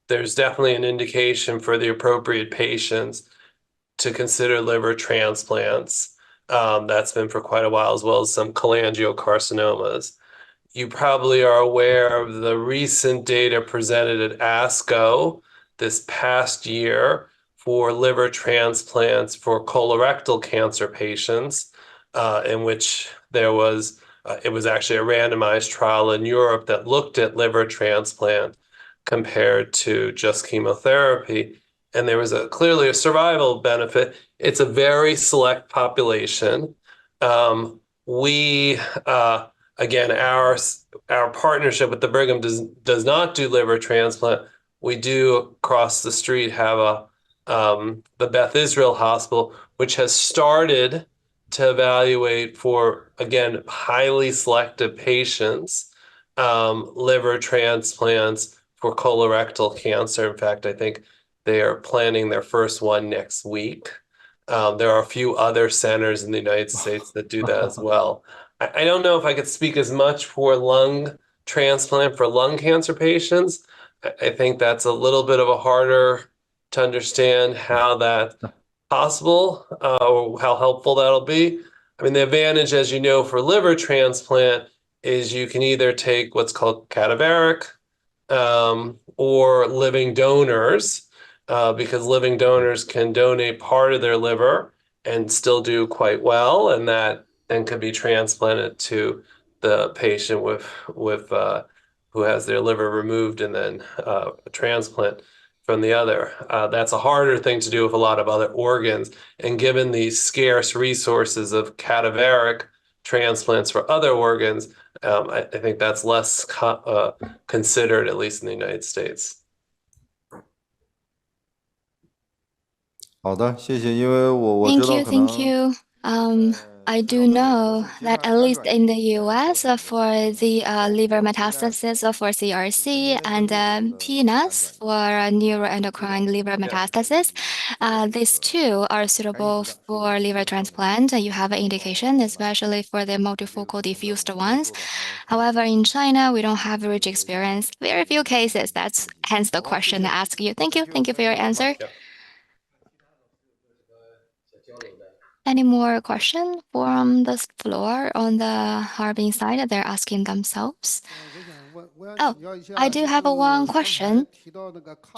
there's definitely an indication for the appropriate patients to consider liver transplants. That's been for quite a while, as well as some cholangiocarcinomas. You probably are aware of the recent data presented at ASCO this past year for liver transplants for colorectal cancer patients, in which it was actually a randomized trial in Europe that looked at liver transplant compared to just chemotherapy. And there was clearly a survival benefit. It's a very select population. Again, our partnership with the Brigham does not do liver transplant. We do across the street have the Beth Israel Hospital, which has started to evaluate for, again, highly selective patients, liver transplants for colorectal cancer. In fact, I think they are planning their first one next week. There are a few other centers in the United States that do that as well. I don't know if I could speak as much for lung transplant for lung cancer patients. I think that's a little bit of a harder to understand how that's possible or how helpful that'll be. I mean, the advantage, as you know, for liver transplant is you can either take what's called cadaveric or living donors, because living donors can donate part of their liver and still do quite well, and that then could be transplanted to the patient with who has their liver removed and then a transplant from the other. That's a harder thing to do with a lot of other organs. And given the scarce resources of cadaveric transplants for other organs, I think that's less considered, at least in the United States. 好的，谢谢。因为我知 Thank 道 you, 可能 thank you. I do know that at least in the US, for the liver metastasis for CRC and PNAS for neuroendocrine liver metastasis, these two are suitable for liver transplant. You have an indication, especially for the multifocal diffused ones. However, in China, we don't have rich experience. Very few cases. That's hence the question I ask you. Thank you. Thank you for your answer. Any more question from the floor on the Harbin side? They're asking themselves. Oh, I do have one question.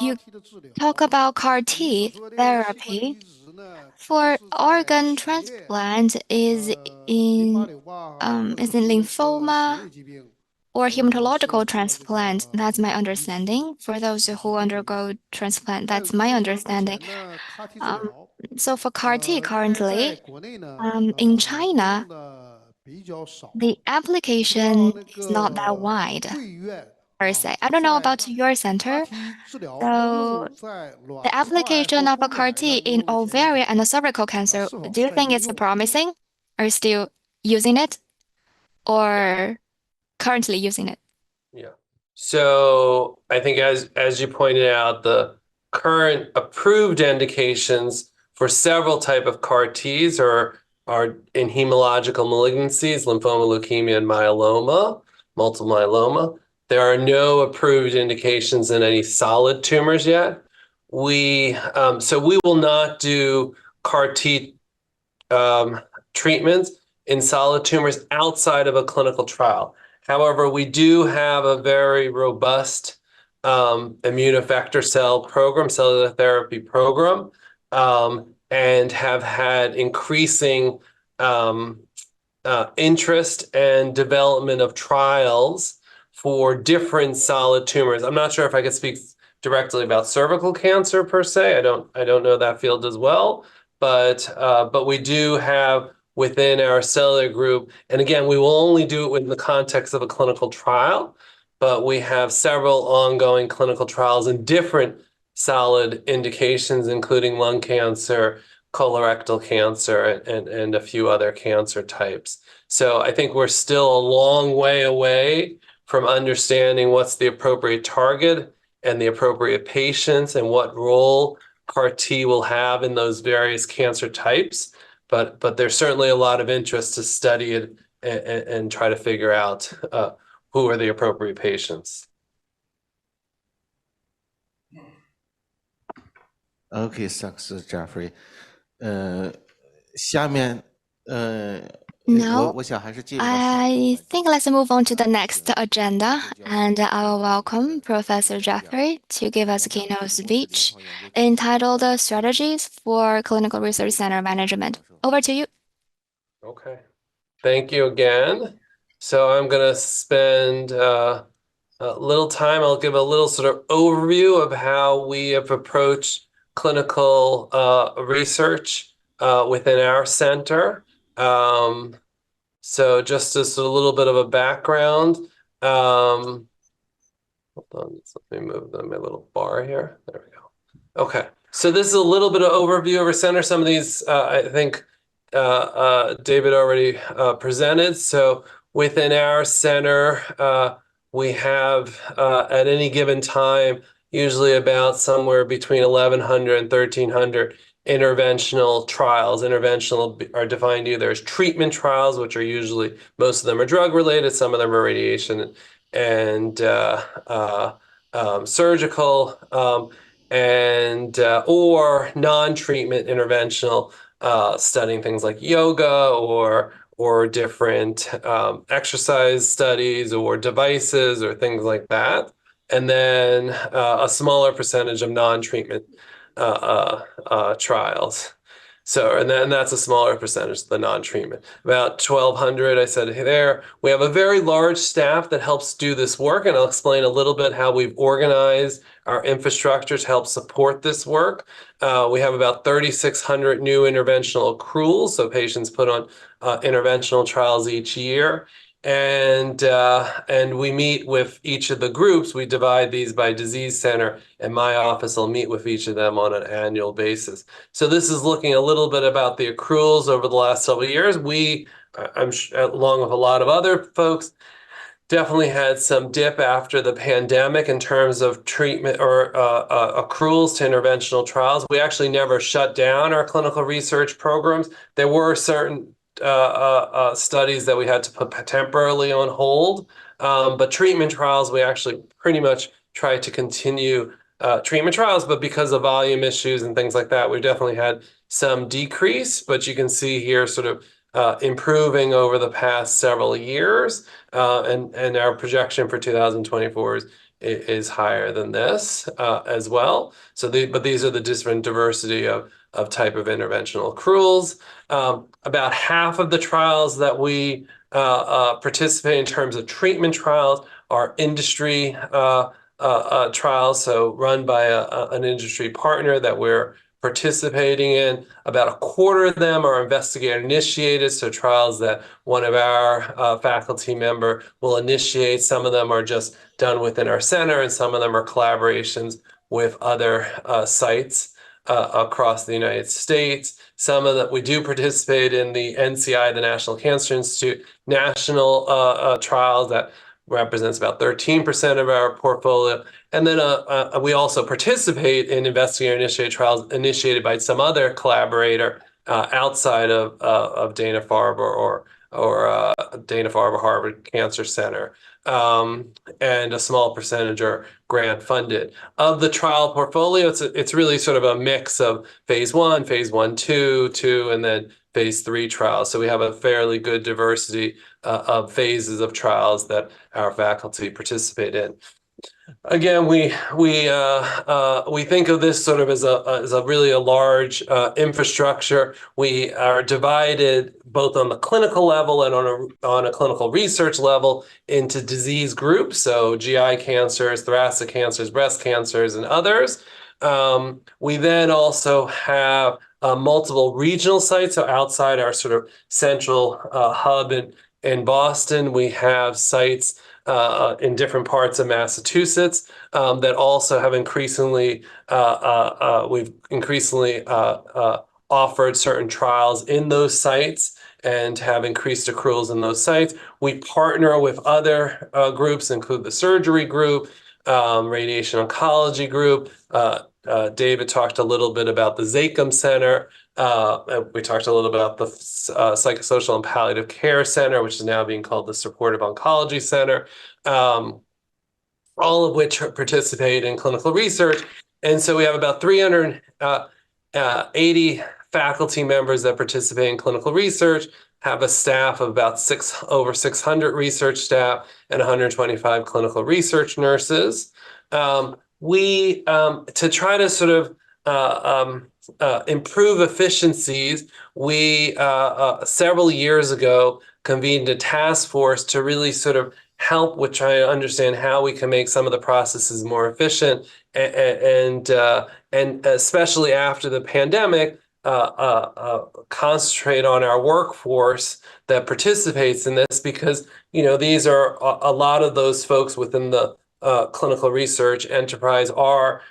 You talk about CAR T therapy for organ transplant is in lymphoma or hematological transplant. That's my understanding. For those who undergo transplant, that's my understanding. So for CAR T currently, in China, the application is not that wide per se. I don't know about your center. So the application of a CAR T in ovarian and cervical cancer, do you think it's promising? Are you still using it or currently using it? Yeah. So I think as you pointed out, the current approved indications for several type of CAR Ts are in hematological malignancies, lymphoma, leukemia, and myeloma, multiple myeloma. There are no approved indications in any solid tumors yet. So we will not do CAR T treatments in solid tumors outside of a clinical trial. However, we do have a very robust immune effector cell program, cellular therapy program, and have had increasing interest and development of trials for different solid tumors. I'm not sure if I could speak directly about cervical cancer per se. I don't know that field as well, but we do have within our cellular group, and again, we will only do it in the context of a clinical trial, but we have several ongoing clinical trials in different solid indications, including lung cancer, colorectal cancer, and a few other cancer types. So I think we're still a long way away from understanding what's the appropriate target and the appropriate patients and what role CAR T will have in those various cancer types. But there's certainly a lot of interest to study it and try to figure out who are the appropriate patients. Okay, thanks, Jeffrey. 下面 Now, 我想还是进入到 I think let's move on to the next agenda, and I will welcome Professor Jeffrey to give us a keynote speech entitled Strategies for Clinical Research Center Management. Over to you. Okay. Thank you again. So I'm going to spend a little time. I'll give a little sort of overview of how we have approached clinical research within our center. So just as a little bit of a background, hold on, let me move my little bar here. There we go. Okay, so this is a little bit of overview of our center. Some of these, I think David already presented. So within our center, we have at any given time, usually about somewhere between 1,100 and 1,300 interventional trials. Interventional are defined either as treatment trials, which are usually, most of them are drug related, some of them are radiation and surgical, or non-treatment interventional, studying things like yoga or different exercise studies or devices or things like that. And then a smaller percentage of non-treatment trials. So, and that's a smaller percentage of the non-treatment. About 1,200, I said there. We have a very large staff that helps do this work, and I'll explain a little bit how we've organized our infrastructure to help support this work. We have about 3,600 new interventional accruals, so patients put on interventional trials each year. And we meet with each of the groups. We divide these by disease center, and my office will meet with each of them on an annual basis. So this is looking a little bit about the accruals over the last several years. We, along with a lot of other folks, definitely had some dip after the pandemic in terms of treatment or accruals to interventional trials. We actually never shut down our clinical research programs. There were certain studies that we had to put temporarily on hold, but treatment trials, we actually pretty much tried to continue treatment trials, but because of volume issues and things like that, we've definitely had some decrease, but you can see here sort of improving over the past several years, and our projection for 2024 is higher than this as well. So, but these are the different diversity of type of interventional accruals. About half of the trials that we participate in terms of treatment trials are industry trials, so run by an industry partner that we're participating in. About a quarter of them are investigator-initiated, so trials that one of our faculty member will initiate. Some of them are just done within our center, and some of them are collaborations with other sites across the United States. Some of that we do participate in the NCI, the National Cancer Institute, national trials that represents about 13% of our portfolio. And then we also participate in investigator-initiated trials initiated by some other collaborator outside of Dana-Farber or Dana-Farber Harbin Cancer Center. And a small percentage are grant funded. Of the trial portfolio, it's really sort of a mix of phase 1, phase 1/2, and then phase 3 trials. So we have a fairly good diversity of phases of trials that our faculty participate in. Again, we think of this sort of as a really large infrastructure. We are divided both on the clinical level and on a clinical research level into disease groups, so GI cancers, thoracic cancers, breast cancers, and others. We then also have multiple regional sites, so outside our sort of central hub in Boston, we have sites in different parts of Massachusetts that also have we've increasingly offered certain trials in those sites and have increased accruals in those sites. We partner with other groups, include the surgery group, radiation oncology group. David talked a little bit about the Zakem Center. We talked a little about the Psychosocial and Palliative Care Center, which is now being called the Supportive Oncology Center, all of which participate in clinical research. And so we have about 380 faculty members that participate in clinical research, have a staff of about over 600 research staff and 125 clinical research nurses. We, to try to sort of improve efficiencies, we several years ago convened a task force to really sort of help with trying to understand how we can make some of the processes more efficient, and especially after the pandemic, concentrate on our workforce that participates in this, because these are a lot of those folks within the clinical research enterprise are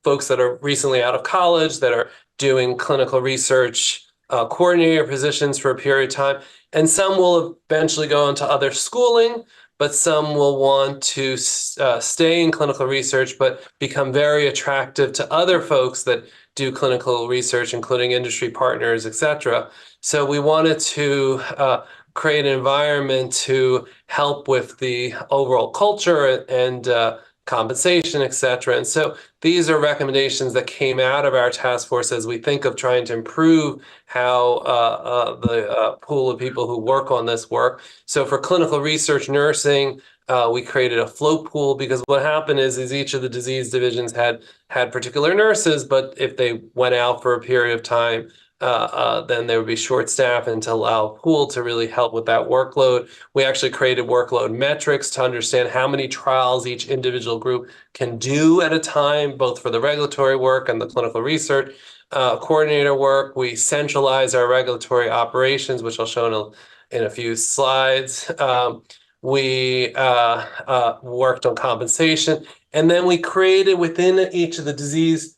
folks that are recently out of college, that are doing clinical research coordinator positions for a period of time. And some will eventually go into other schooling, but some will want to stay in clinical research, but become very attractive to other folks that do clinical research, including industry partners, et cetera. So we wanted to create an environment to help with the overall culture and compensation, et cetera. And so these are recommendations that came out of our task force as we think of trying to improve how the pool of people who work on this work. So for clinical research nursing, we created a float pool because what happened is each of the disease divisions had particular nurses, but if they went out for a period of time, then there would be short staff, and to allow a pool to really help with that workload. We actually created workload metrics to understand how many trials each individual group can do at a time, both for the regulatory work and the clinical research coordinator work. We centralize our regulatory operations, which I'll show in a few slides. We worked on compensation, and then we created within each of the disease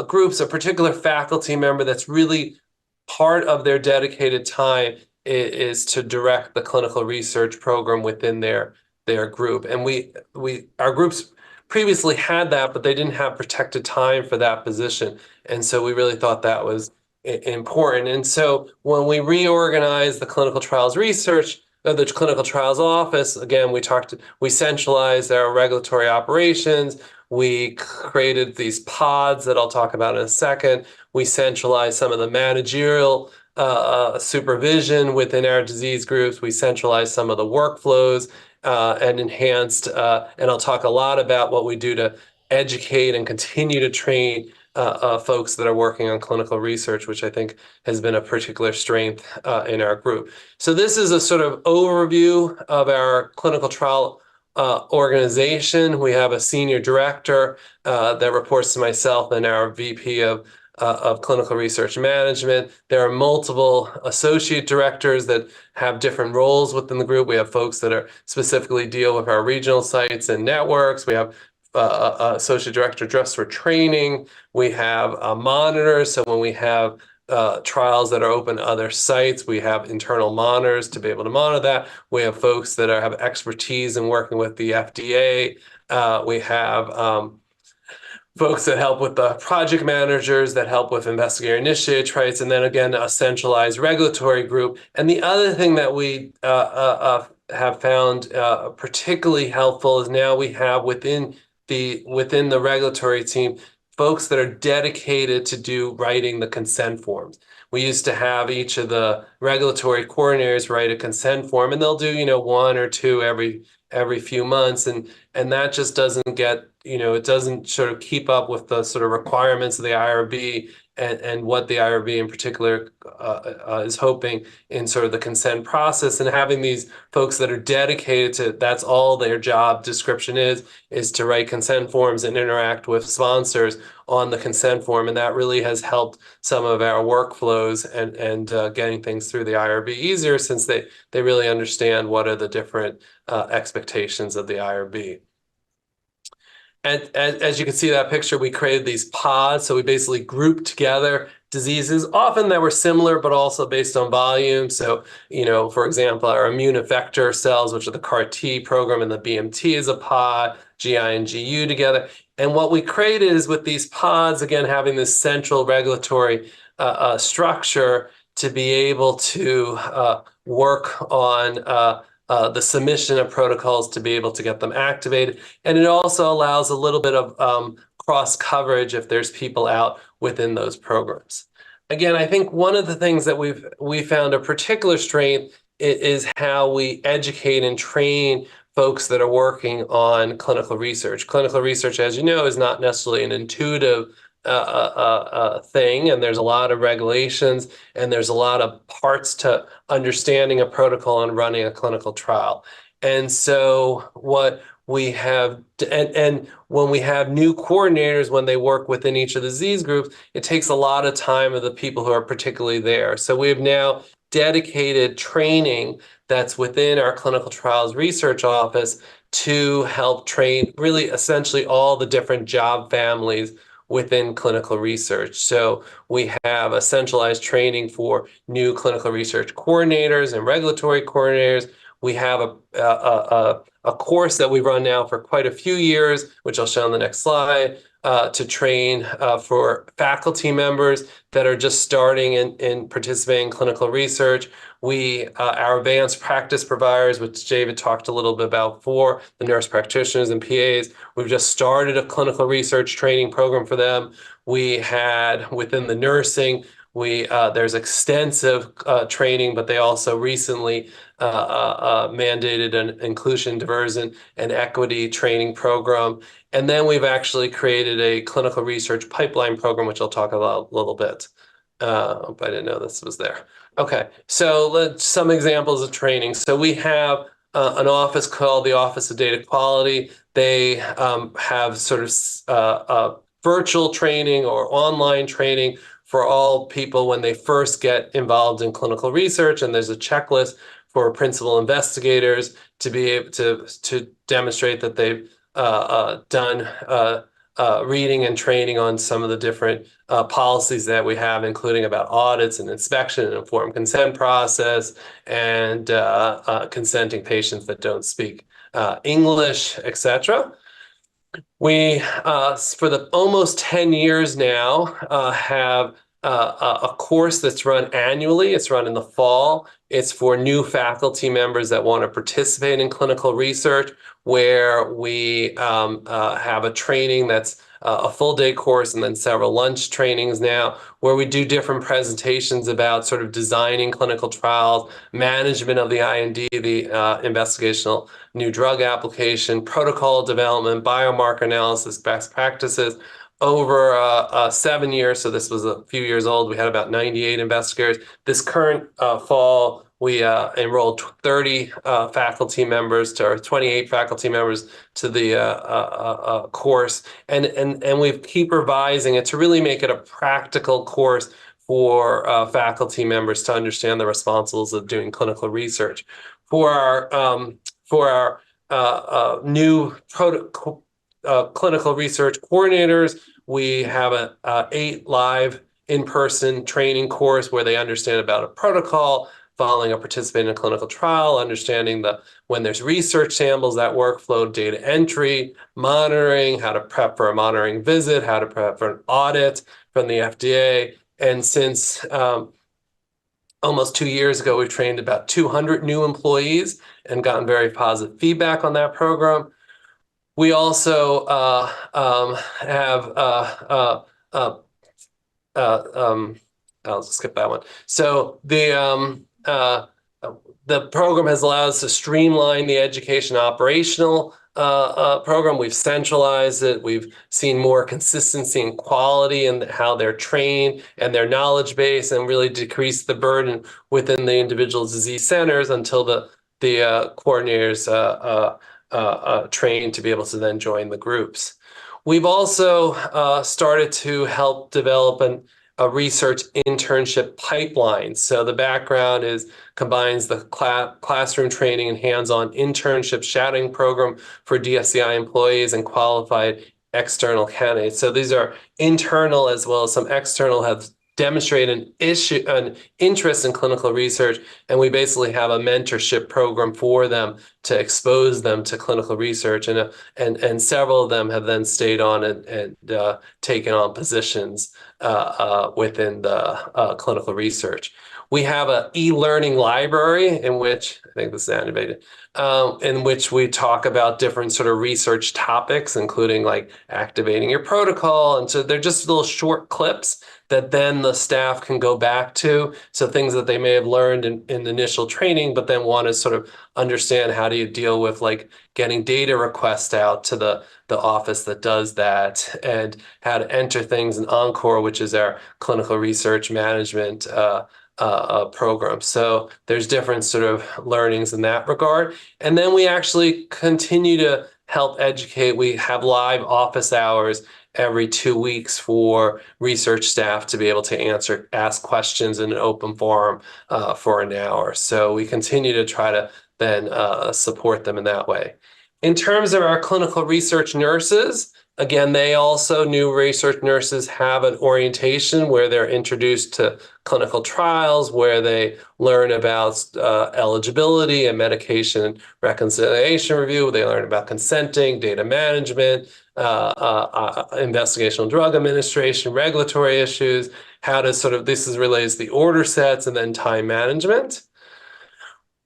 groups a particular faculty member that's really part of their dedicated time is to direct the clinical research program within their group. And our groups previously had that, but they didn't have protected time for that position. And so we really thought that was important. And so when we reorganized the clinical trials research, the clinical trials office, again, we centralized our regulatory operations. We created these pods that I'll talk about in a second. We centralized some of the managerial supervision within our disease groups. We centralized some of the workflows and enhanced, and I'll talk a lot about what we do to educate and continue to train folks that are working on clinical research, which I think has been a particular strength in our group. So this is a sort of overview of our clinical trial organization. We have a senior director that reports to myself and our VP of clinical research management. There are multiple associate directors that have different roles within the group. We have folks that are specifically deal with our regional sites and networks. We have associate director just for training. We have monitors. So when we have trials that are open to other sites, we have internal monitors to be able to monitor that. We have folks that have expertise in working with the FDA. We have folks that help with the project managers that help with investigator-initiated trials, and then again, a centralized regulatory group. And the other thing that we have found particularly helpful is now we have within the regulatory team folks that are dedicated to writing the consent forms. We used to have each of the regulatory coordinators write a consent form, and they'll do one or two every few months, and that just doesn't get it doesn't sort of keep up with the sort of requirements of the IRB and what the IRB in particular is hoping in sort of the consent process. And having these folks that are dedicated to that's all their job description is to write consent forms and interact with sponsors on the consent form. And that really has helped some of our workflows and getting things through the IRB easier, since they really understand what are the different expectations of the IRB. And as you can see that picture, we created these pods. So we basically grouped together diseases, often that were similar, but also based on volume. So, for example, our immune effector cells, which are the CAR T program, and the BMT is a pod, GI and GU together. And what we created is with these pods, again, having this central regulatory structure to be able to work on the submission of protocols to be able to get them activated. And it also allows a little bit of cross coverage if there's people out within those programs. Again, I think one of the things that we found a particular strength is how we educate and train folks that are working on clinical research. Clinical research, as you know, is not necessarily an intuitive thing, and there's a lot of regulations, and there's a lot of parts to understanding a protocol and running a clinical trial. And so what we have, and when we have new coordinators, when they work within each of the disease groups, it takes a lot of time of the people who are particularly there. So we have now dedicated training that's within our clinical trials research office to help train really essentially all the different job families within clinical research. So we have a centralized training for new clinical research coordinators and regulatory coordinators. We have a course that we run now for quite a few years, which I'll show on the next slide, to train for faculty members that are just starting in participating in clinical research. Our advanced practice providers, which David talked a little bit about for the nurse practitioners and PAs, we've just started a clinical research training program for them. We had within the nursing, there's extensive training, but they also recently mandated an inclusion, diversity, and equity training program. And then we've actually created a clinical research pipeline program, which I'll talk about a little bit. I didn't know this was there. Okay, so some examples of training. So we have an office called the Office of Data Quality. They have sort of virtual training or online training for all people when they first get involved in clinical research, and there's a checklist for principal investigators to be able to demonstrate that they've done reading and training on some of the different policies that we have, including about audits and inspection and informed consent process and consenting patients that don't speak English, etc. We, for the almost 10 years now, have a course that's run annually. It's run in the fall. It's for new faculty members that want to participate in clinical research, where we have a training that's a full day course and then several lunch trainings now, where we do different presentations about sort of designing clinical trials, management of the IND, the investigational new drug application, protocol development, biomarker analysis, best practices. Over 7 years, so this was a few years old, we had about 98 investigators. This current fall, we enrolled 30 faculty members or 28 faculty members to the course, and we keep revising it to really make it a practical course for faculty members to understand the responsibilities of doing clinical research. For our new clinical research coordinators, we have 8 live in-person training course where they understand about a protocol, following a participating in a clinical trial, understanding when there's research samples, that workflow, data entry, monitoring, how to prep for a monitoring visit, how to prep for an audit from the FDA. And since almost 2 years ago, we've trained about 200 new employees and gotten very positive feedback on that program. We also have I'll just skip that one. So the program has allowed us to streamline the education operational program. We've centralized it. We've seen more consistency and quality in how they're trained and their knowledge base, and really decreased the burden within the individual disease centers until the coordinators trained to be able to then join the groups. We've also started to help develop a research internship pipeline. So the background combines the classroom training and hands-on internship shadowing program for DSCI employees and qualified external candidates. So these are internal as well as some external have demonstrated an interest in clinical research, and we basically have a mentorship program for them to expose them to clinical research, and several of them have then stayed on and taken on positions within the clinical research. We have an e-learning library in which, I think this is animated, in which we talk about different sort of research topics, including like activating your protocol. And so they're just little short clips that then the staff can go back to. So things that they may have learned in initial training, but then want to sort of understand how do you deal with like getting data requests out to the office that does that, and how to enter things in Encore, which is our clinical research management program. So there's different sort of learnings in that regard. And then we actually continue to help educate. We have live office hours every 2 weeks for research staff to be able to ask questions in an open forum for an hour. So we continue to try to then support them in that way. In terms of our clinical research nurses, again, new research nurses have an orientation where they're introduced to clinical trials, where they learn about eligibility and medication reconciliation review. They learn about consenting, data management, investigational drug administration, regulatory issues, how to this is related to the order sets, and then time management.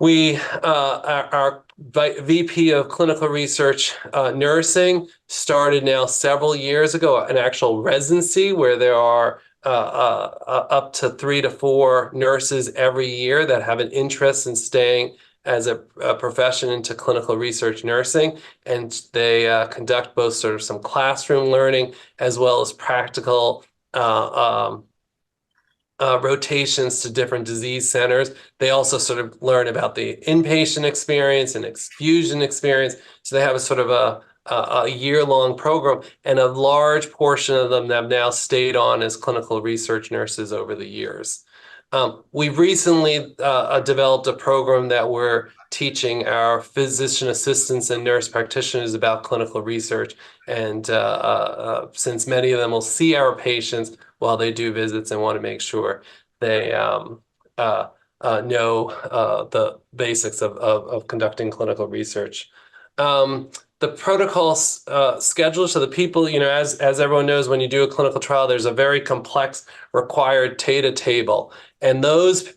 Our VP of Clinical Research Nursing started now several years ago an actual residency where there are up to 3 to 4 nurses every year that have an interest in staying as a profession into clinical research nursing, and they conduct both some classroom learning as well as practical rotations to different disease centers. They also learn about the inpatient experience and exfusion experience. So they have a year-long program, and a large portion of them have now stayed on as clinical research nurses over the years. We've recently developed a program that we're teaching our physician assistants and nurse practitioners about clinical research. And since many of them will see our patients while they do visits and want to make sure they know the basics of conducting clinical research. The protocol schedule, so the people, as everyone knows, when you do a clinical trial, there's a very complex required data table. And those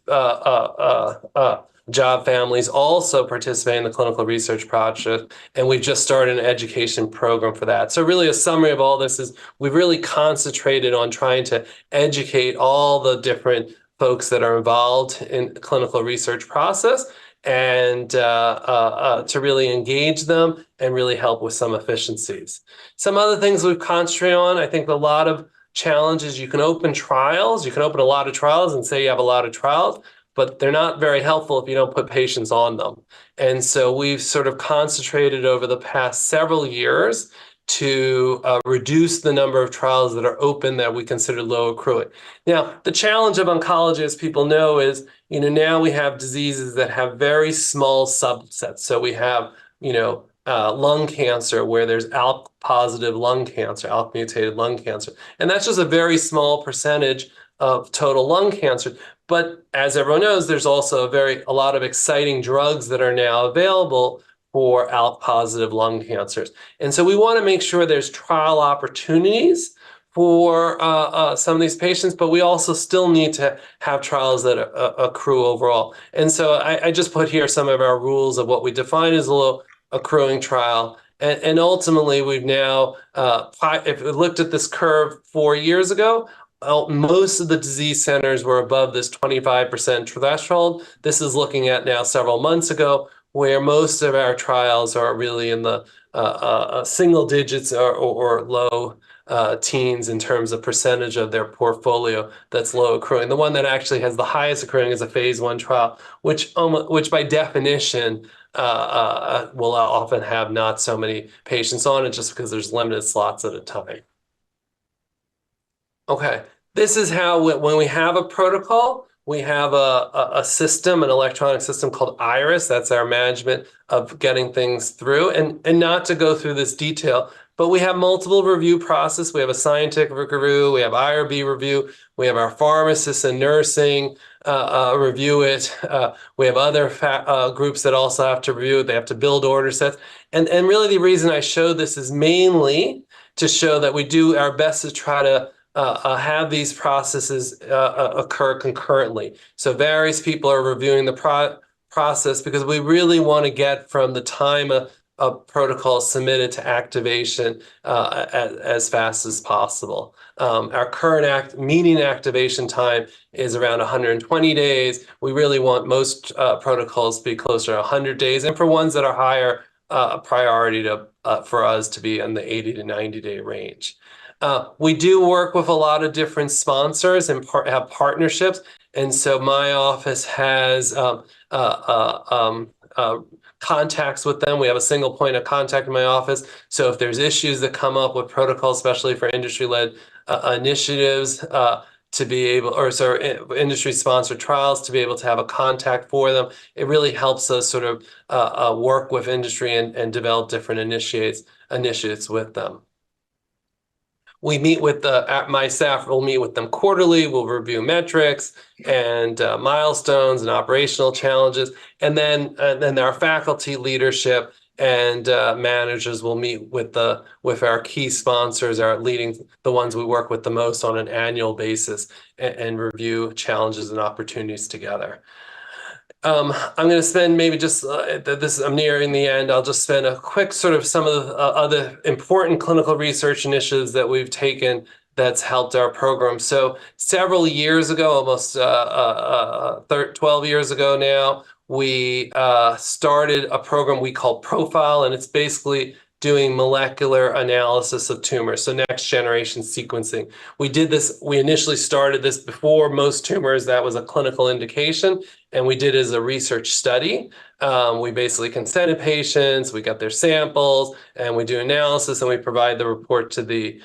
job families also participate in the clinical research project, and we've just started an education program for that. So really a summary of all this is we've really concentrated on trying to educate all the different folks that are involved in the clinical research process, and to really engage them and really help with some efficiencies. Some other things we've concentrated on, I think a lot of challenges, you can open trials, you can open a lot of trials and say you have a lot of trials, but they're not very helpful if you don't put patients on them. And so we've concentrated over the past several years to reduce the number of trials that are open that we consider low accruing. Now, the challenge of oncology, as people know, is, now we have diseases that have very small subsets. So we have, lung cancer where there's ALK-positive lung cancer, ALK-mutated lung cancer. And that's just a very small percentage of total lung cancer. But as everyone knows, there's also a lot of exciting drugs that are now available for ALK-positive lung cancers. And so we want to make sure there's trial opportunities for some of these patients, but we also still need to have trials that accrue overall. And so I just put here some of our rules of what we define as a low accruing trial. And ultimately, we've now, if we looked at this curve 4 years ago, most of the disease centers were above this 25% threshold. This is looking at now several months ago, where most of our trials are really in the single digits or low teens in terms of percentage of their portfolio that's low accruing. The one that actually has the highest accruing is a phase 1 trial, which by definition will often have not so many patients on it just because there's limited slots at a time. Okay, this is how when we have a protocol, we have a system, an electronic system called IRIS. That's our management of getting things through. And not to go through this detail, but we have multiple review process. We have a scientific review, we have IRB review, we have our pharmacists and nursing review it. We have other groups that also have to review it. They have to build order sets. And really the reason I show this is mainly to show that we do our best to try to have these processes occur concurrently. So various people are reviewing the process because we really want to get from the time a protocol is submitted to activation as fast as possible. Our current meeting activation time is around 120 days. We really want most protocols to be closer to 100 days, and for ones that are higher, priority for us to be in the 80 to 90-day range. We do work with a lot of different sponsors and have partnerships. And so my office has contacts with them. We have a single point of contact in my office. So if there's issues that come up with protocols, especially for industry-led initiatives, to be able, industry-sponsored trials, to be able to have a contact for them, it really helps us work with industry and develop different initiatives with them. We meet with my staff will meet with them quarterly. We'll review metrics and milestones and operational challenges. And then our faculty leadership and managers will meet with our key sponsors, the ones we work with the most on an annual basis, and review challenges and opportunities together. I'm going to spend maybe just I'm nearing the end. I'll just spend a quick sort of some of the other important clinical research initiatives that we've taken that's helped our program. So several years ago, almost 12 years ago now, we started a program we call Profile, and it's basically doing molecular analysis of tumors, so next generation sequencing. We initially started this before most tumors, that was a clinical indication, and we did it as a research study. We basically consented patients, we got their samples, and we do analysis, and we provide the report to the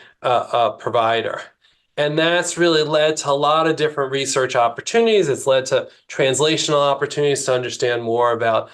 provider. And that's really led to a lot of different research opportunities. It's led to translational opportunities to understand more about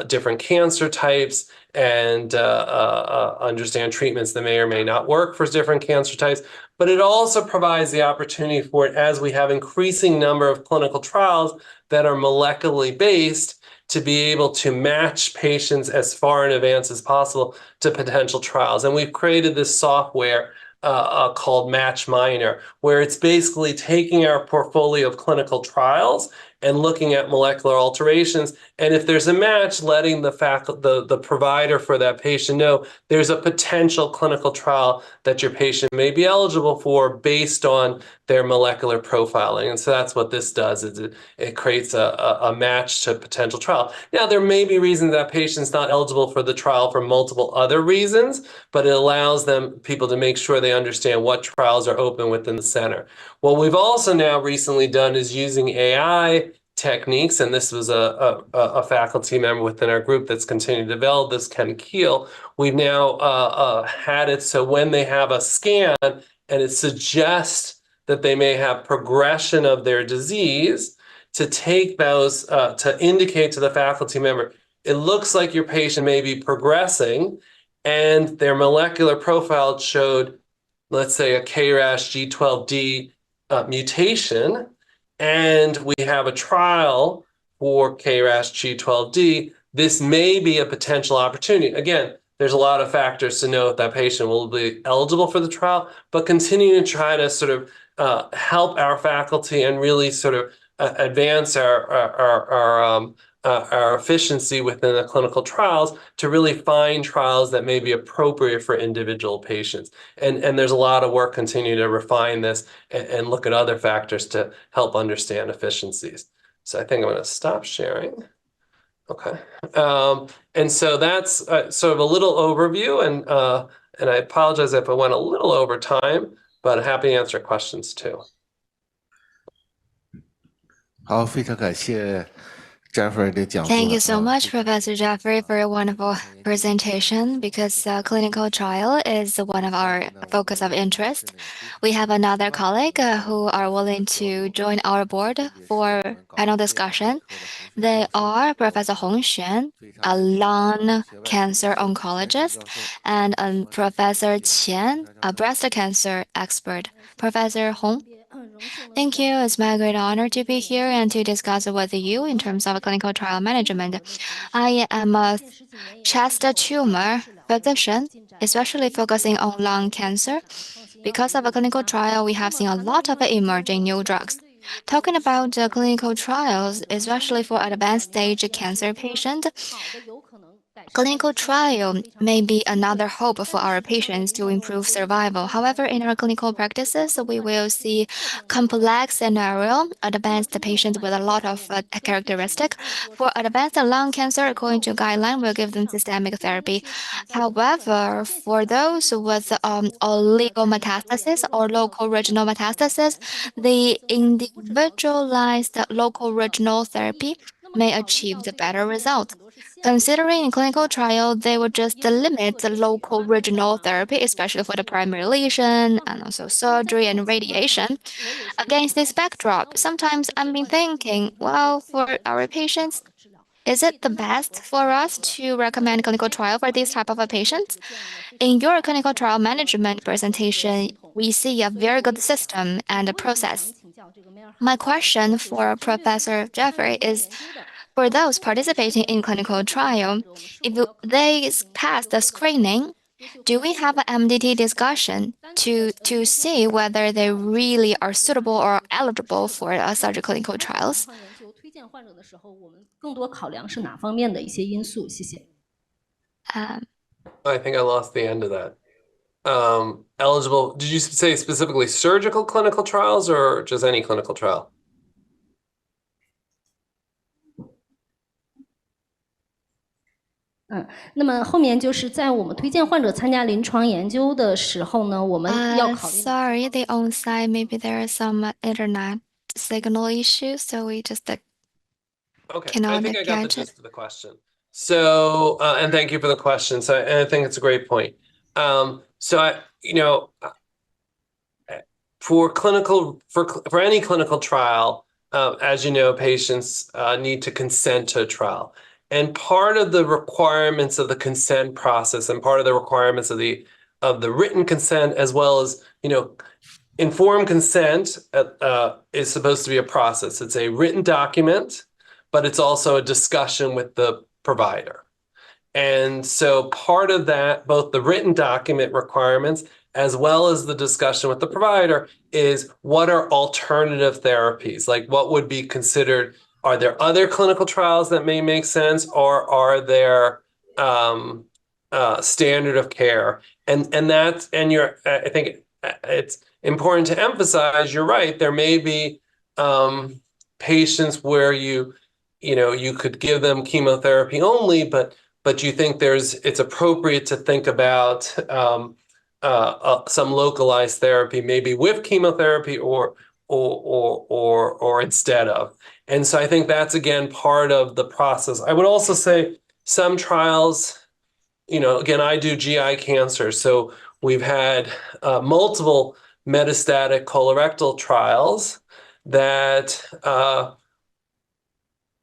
different cancer types and understand treatments that may or may not work for different cancer types. But it also provides the opportunity for it, as we have increasing number of clinical trials that are molecularly based, to be able to match patients as far in advance as possible to potential trials. And we've created this software called Match Miner, where it's basically taking our portfolio of clinical trials and looking at molecular alterations. And if there's a match, letting the provider for that patient know there's a potential clinical trial that your patient may be eligible for based on their molecular profiling. And so that's what this does, is it creates a match to potential trial. Now, there may be reasons that patient's not eligible for the trial for multiple other reasons, but it allows people to make sure they understand what trials are open within the center. What we've also now recently done is using AI techniques, and this was a faculty member within our group that's continuing to develop this, Ken Keel. We've now had it so when they have a scan and it suggests that they may have progression of their disease, to take those, to indicate to the faculty member, it looks like your patient may be progressing, and their molecular profile showed, let's say, a KRAS G12D mutation, and we have a trial for KRAS G12D, this may be a potential opportunity. Again, there's a lot of factors to know if that patient will be eligible for the trial, but continue to try to sort of help our faculty and really sort of advance our efficiency within the clinical trials to really find trials that may be appropriate for individual patients. And there's a lot of work continue to refine this and look at other factors to help understand efficiencies. So I think I'm going to stop sharing. Okay. And so that's sort of a little overview, and I apologize if I went a little over time, but I'm happy to answer questions too. 好，非常感谢 Jeffrey 的讲座。 Thank you so much, Professor Jeffrey, for your wonderful presentation, because clinical trial is one of our focus of interest. We have another colleague who are willing to join our board for panel discussion. They are Professor Hong Xuan, a lung cancer oncologist, and Professor Qian, a breast cancer expert. Professor Hong. Thank you. It's my great honor to be here and to discuss with you in terms of clinical trial management. I am a chest tumor physician, especially focusing on lung cancer. Because of a clinical trial, we have seen a lot of emerging new drugs. Talking about clinical trials, especially for advanced stage cancer patients, clinical trial may be another hope for our patients to improve survival. However, in our clinical practices, we will see complex scenario, advanced patients with a lot of characteristics. For advanced lung cancer, according to guideline, we'll give them systemic therapy. However, for those with oligometastasis or local regional metastasis, the individualized local regional therapy may achieve the better result. Considering in clinical trial, they will just limit the local regional therapy, especially for the primary lesion and also surgery and radiation. Against this backdrop, sometimes I've been thinking, well, for our patients, is it the best for us to recommend clinical trial for these type of patients? In your clinical trial management presentation, we see a very good system and a process. My question for Professor Jeffrey is, For those participating in clinical trial, if they pass the screening, do we have an MDT discussion to see whether they really are suitable or eligible for such clinical trials? I think I lost the end of that. Eligible, did you say specifically surgical clinical trials or just any clinical trial? Sorry, the on-site, maybe there are some internet signal issues, so we just Okay, cannot I think I got the catch it. gist of the question. So, and thank you for the question. So, and I think it's a great point. For any clinical trial, as you know, patients need to consent to a trial. And part of the requirements of the consent process and part of the requirements of the written consent, as well as, informed consent is supposed to be a process. It's a written document, but it's also a discussion with the provider. And so part of that, both the written document requirements as well as the discussion with the provider, is what are alternative therapies? Like what would be considered, are there other clinical trials that may make sense, or are there standard of care? I think it's important to emphasize, you're right, there may be patients where you could give them chemotherapy only, but you think it's appropriate to think about some localized therapy, maybe with chemotherapy or instead of. And so I think that's, again, part of the process. I would also say some trials, again, I do GI cancer, so we've had multiple metastatic colorectal trials that a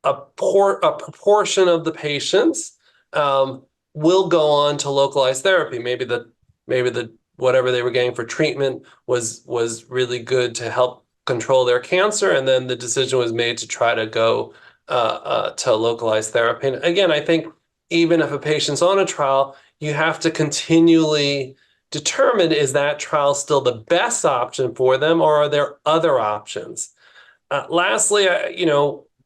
proportion of the patients will go on to localized therapy. Maybe the whatever they were getting for treatment was really good to help control their cancer, and then the decision was made to try to go to localized therapy. And again, I think even if a patient's on a trial, you have to continually determine, is that trial still the best option for them, or are there other options? Lastly,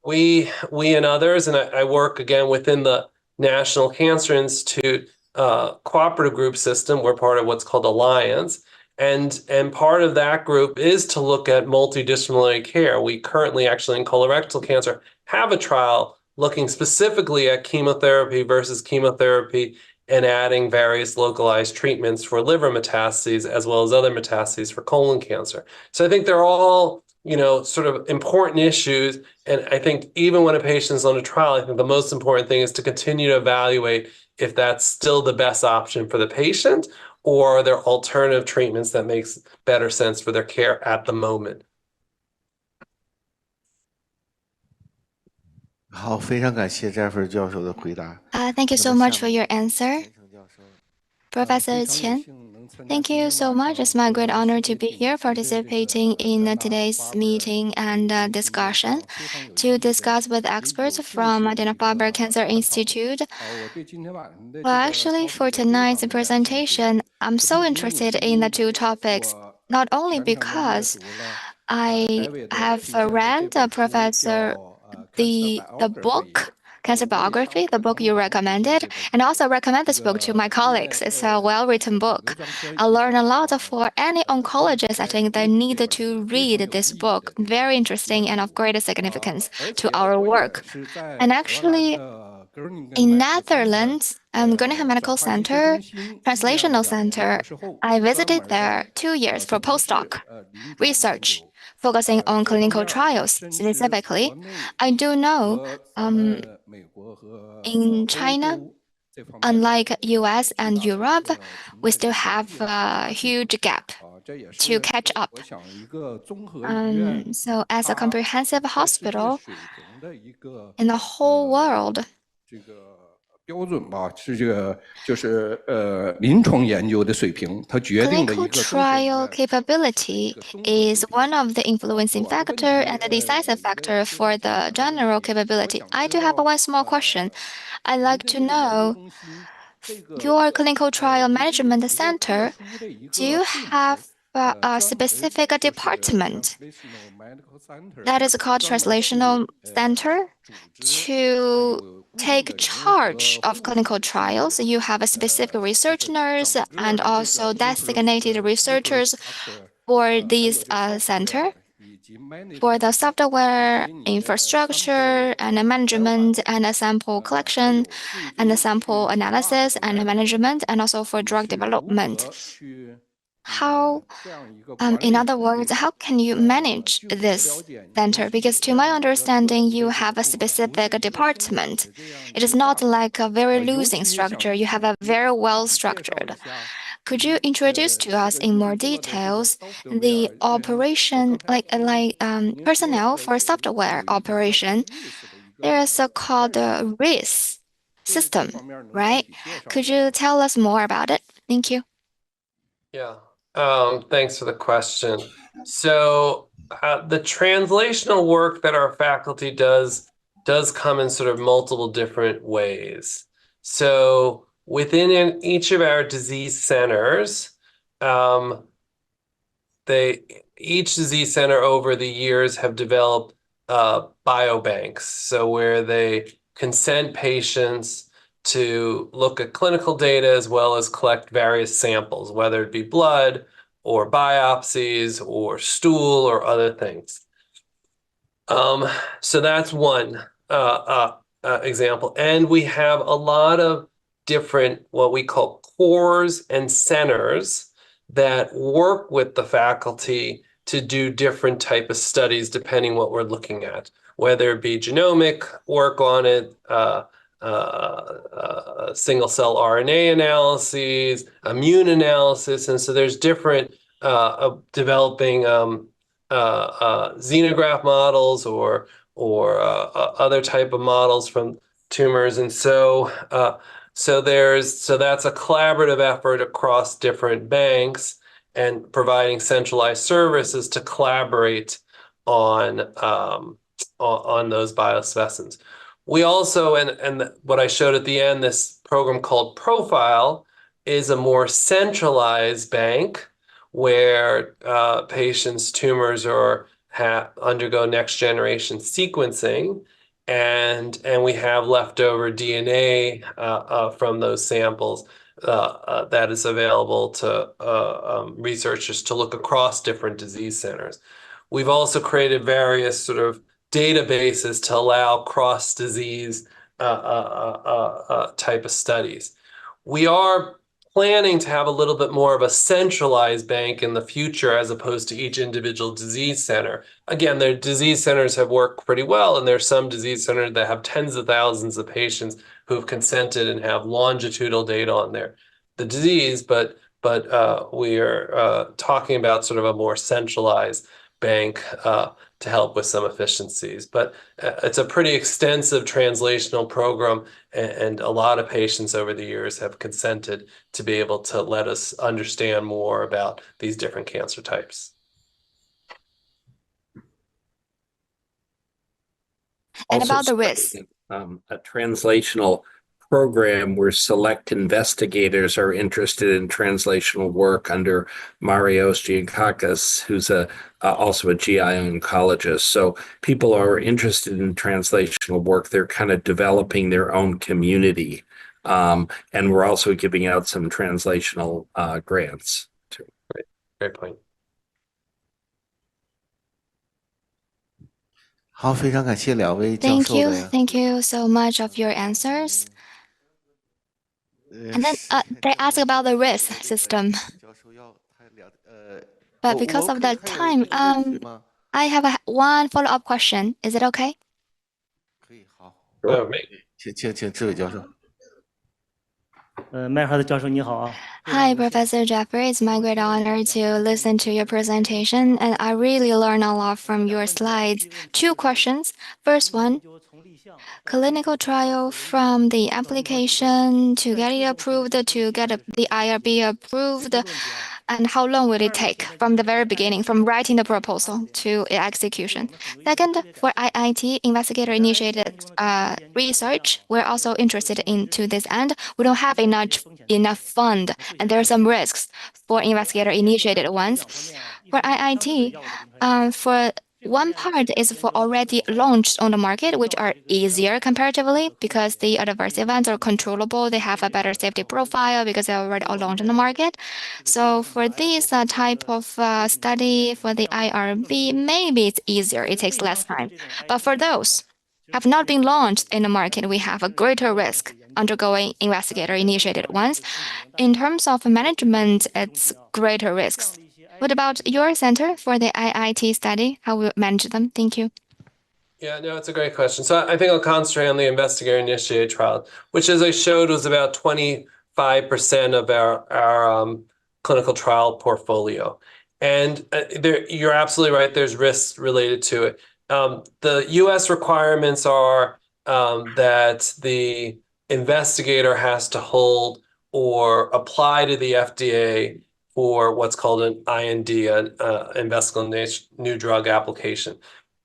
we and others, and I work again within the National Cancer Institute cooperative group system. We're part of what's called Alliance. And part of that group is to look at multidisciplinary care. We currently actually in colorectal cancer have a trial looking specifically at chemotherapy versus chemotherapy and adding various localized treatments for liver metastases as well as other metastases for colon cancer. So I think they're all, sort of important issues. And I think even when a patient's on a trial, I think the most important thing is to continue to evaluate if that's still the best option for the patient, or are there alternative treatments that makes better sense for their care at the moment. 好，非常感谢Jeffrey 教授的回答。Thank you so much for your answer, Professor Qian. Thank you so much. It's my great honor to be here participating in today's meeting and discussion to discuss with experts from Dana-Farber Cancer Institute. Well, actually, for tonight's presentation, I'm so interested in the two topics, not only because I have read Professor the book Cancer Biography, the book you recommended, and also recommend this book to my colleagues. It's a well-written book. I learned a lot. For any oncologist, I think they need to read this book. Very interesting and of great significance to our work. And actually, in Netherlands, Groningen Medical Center, Translational Center, I visited there 2 years for postdoc research, focusing on clinical trials specifically. I do know in China, unlike US and Europe, we still have a huge gap to catch up. So as a comprehensive hospital in the whole world, 标准吧，是这个就是临床研究的水平，它决定了一 Clinical 个 trial capability is one of the influencing factor and the decisive factor for the general capability. I do have one small question. I'd like to know your clinical trial management center, do you have a specific department that is called translational center to take charge of clinical trials? You have a specific research nurse and also designated researchers for this center for the software infrastructure and management and sample collection and sample analysis and management and also for drug development. How, in other words, how can you manage this center? Because to my understanding, you have a specific department. It is not like a very losing structure. You have a very well structured. Could you introduce to us in more details the operation, personnel for software operation? There is a called RIS system, right? Could you tell us more about it? Thank you. Yeah. Thanks for the question. So the translational work that our faculty does come in sort of multiple different ways. So within each of our disease centers, each disease center over the years have developed biobanks. So where they consent patients to look at clinical data as well as collect various samples, whether it be blood or biopsies or stool or other things. So that's one example. And we have a lot of different, what we call cores and centers that work with the faculty to do different type of studies depending what we're looking at, whether it be genomic work on it, single cell RNA analyses, immune analysis. And so there's different developing xenograft models or other type of models from tumors. And so that's a collaborative effort across different banks and providing centralized services to collaborate on those biospecimens. We also, and what I showed at the end, this program called Profile is a more centralized bank where patients' tumors undergo next generation sequencing, and we have leftover DNA from those samples that is available to researchers to look across different disease centers. We've also created various sort of databases to allow cross-disease type of studies. We are planning to have a little bit more of a centralized bank in the future as opposed to each individual disease center. Again, their disease centers have worked pretty well, and there's some disease centers that have tens of thousands of patients who have consented and have longitudinal data on the disease, but we are talking about sort of a more centralized bank to help with some efficiencies. But it's a pretty extensive translational program, and a lot of patients over the years have consented to be able to let us understand more about these different cancer types. And Also about the risk. a translational program where select investigators are interested in translational work under Marios Giankakis, who's also a GI oncologist. So people are interested in translational work. They're kind of developing their own community. And we're also giving out some translational grants too. Great point. 好，非常感谢两位教授的。Thank you so much of your answers. And then they ask about the risk system. But because of the time, I have one follow-up question. Is it okay? 可以，好，请这位教授。Hi, Professor Jeffrey. It's my great honor to listen to your presentation, and I really learned a lot from your slides. Two questions. First one, clinical trial from the application to get it approved, to get the IRB approved, and how long will it take from the very beginning, from writing the proposal to execution? Second, for IIT, investigator-initiated research, we're also interested into this end. We don't have enough fund, and there are some risks for investigator-initiated ones. For IIT, for one part is for already launched on the market, which are easier comparatively because the adverse events are controllable. They have a better safety profile because they're already launched on the market. So for this type of study for the IRB, maybe it's easier. It takes less time. But for those have not been launched in the market, we have a greater risk undergoing investigator-initiated ones. In terms of management, it's greater risks. What about your center for the IIT study? How will you manage them? Thank you. Yeah, no, it's a great question. So I think I'll concentrate on the investigator-initiated trial, which, as I showed, was about 25% of our clinical trial portfolio. And you're absolutely right. There's risks related to it. The U.S. requirements are that the investigator has to hold or apply to the FDA for what's called an IND, an investigational new drug application.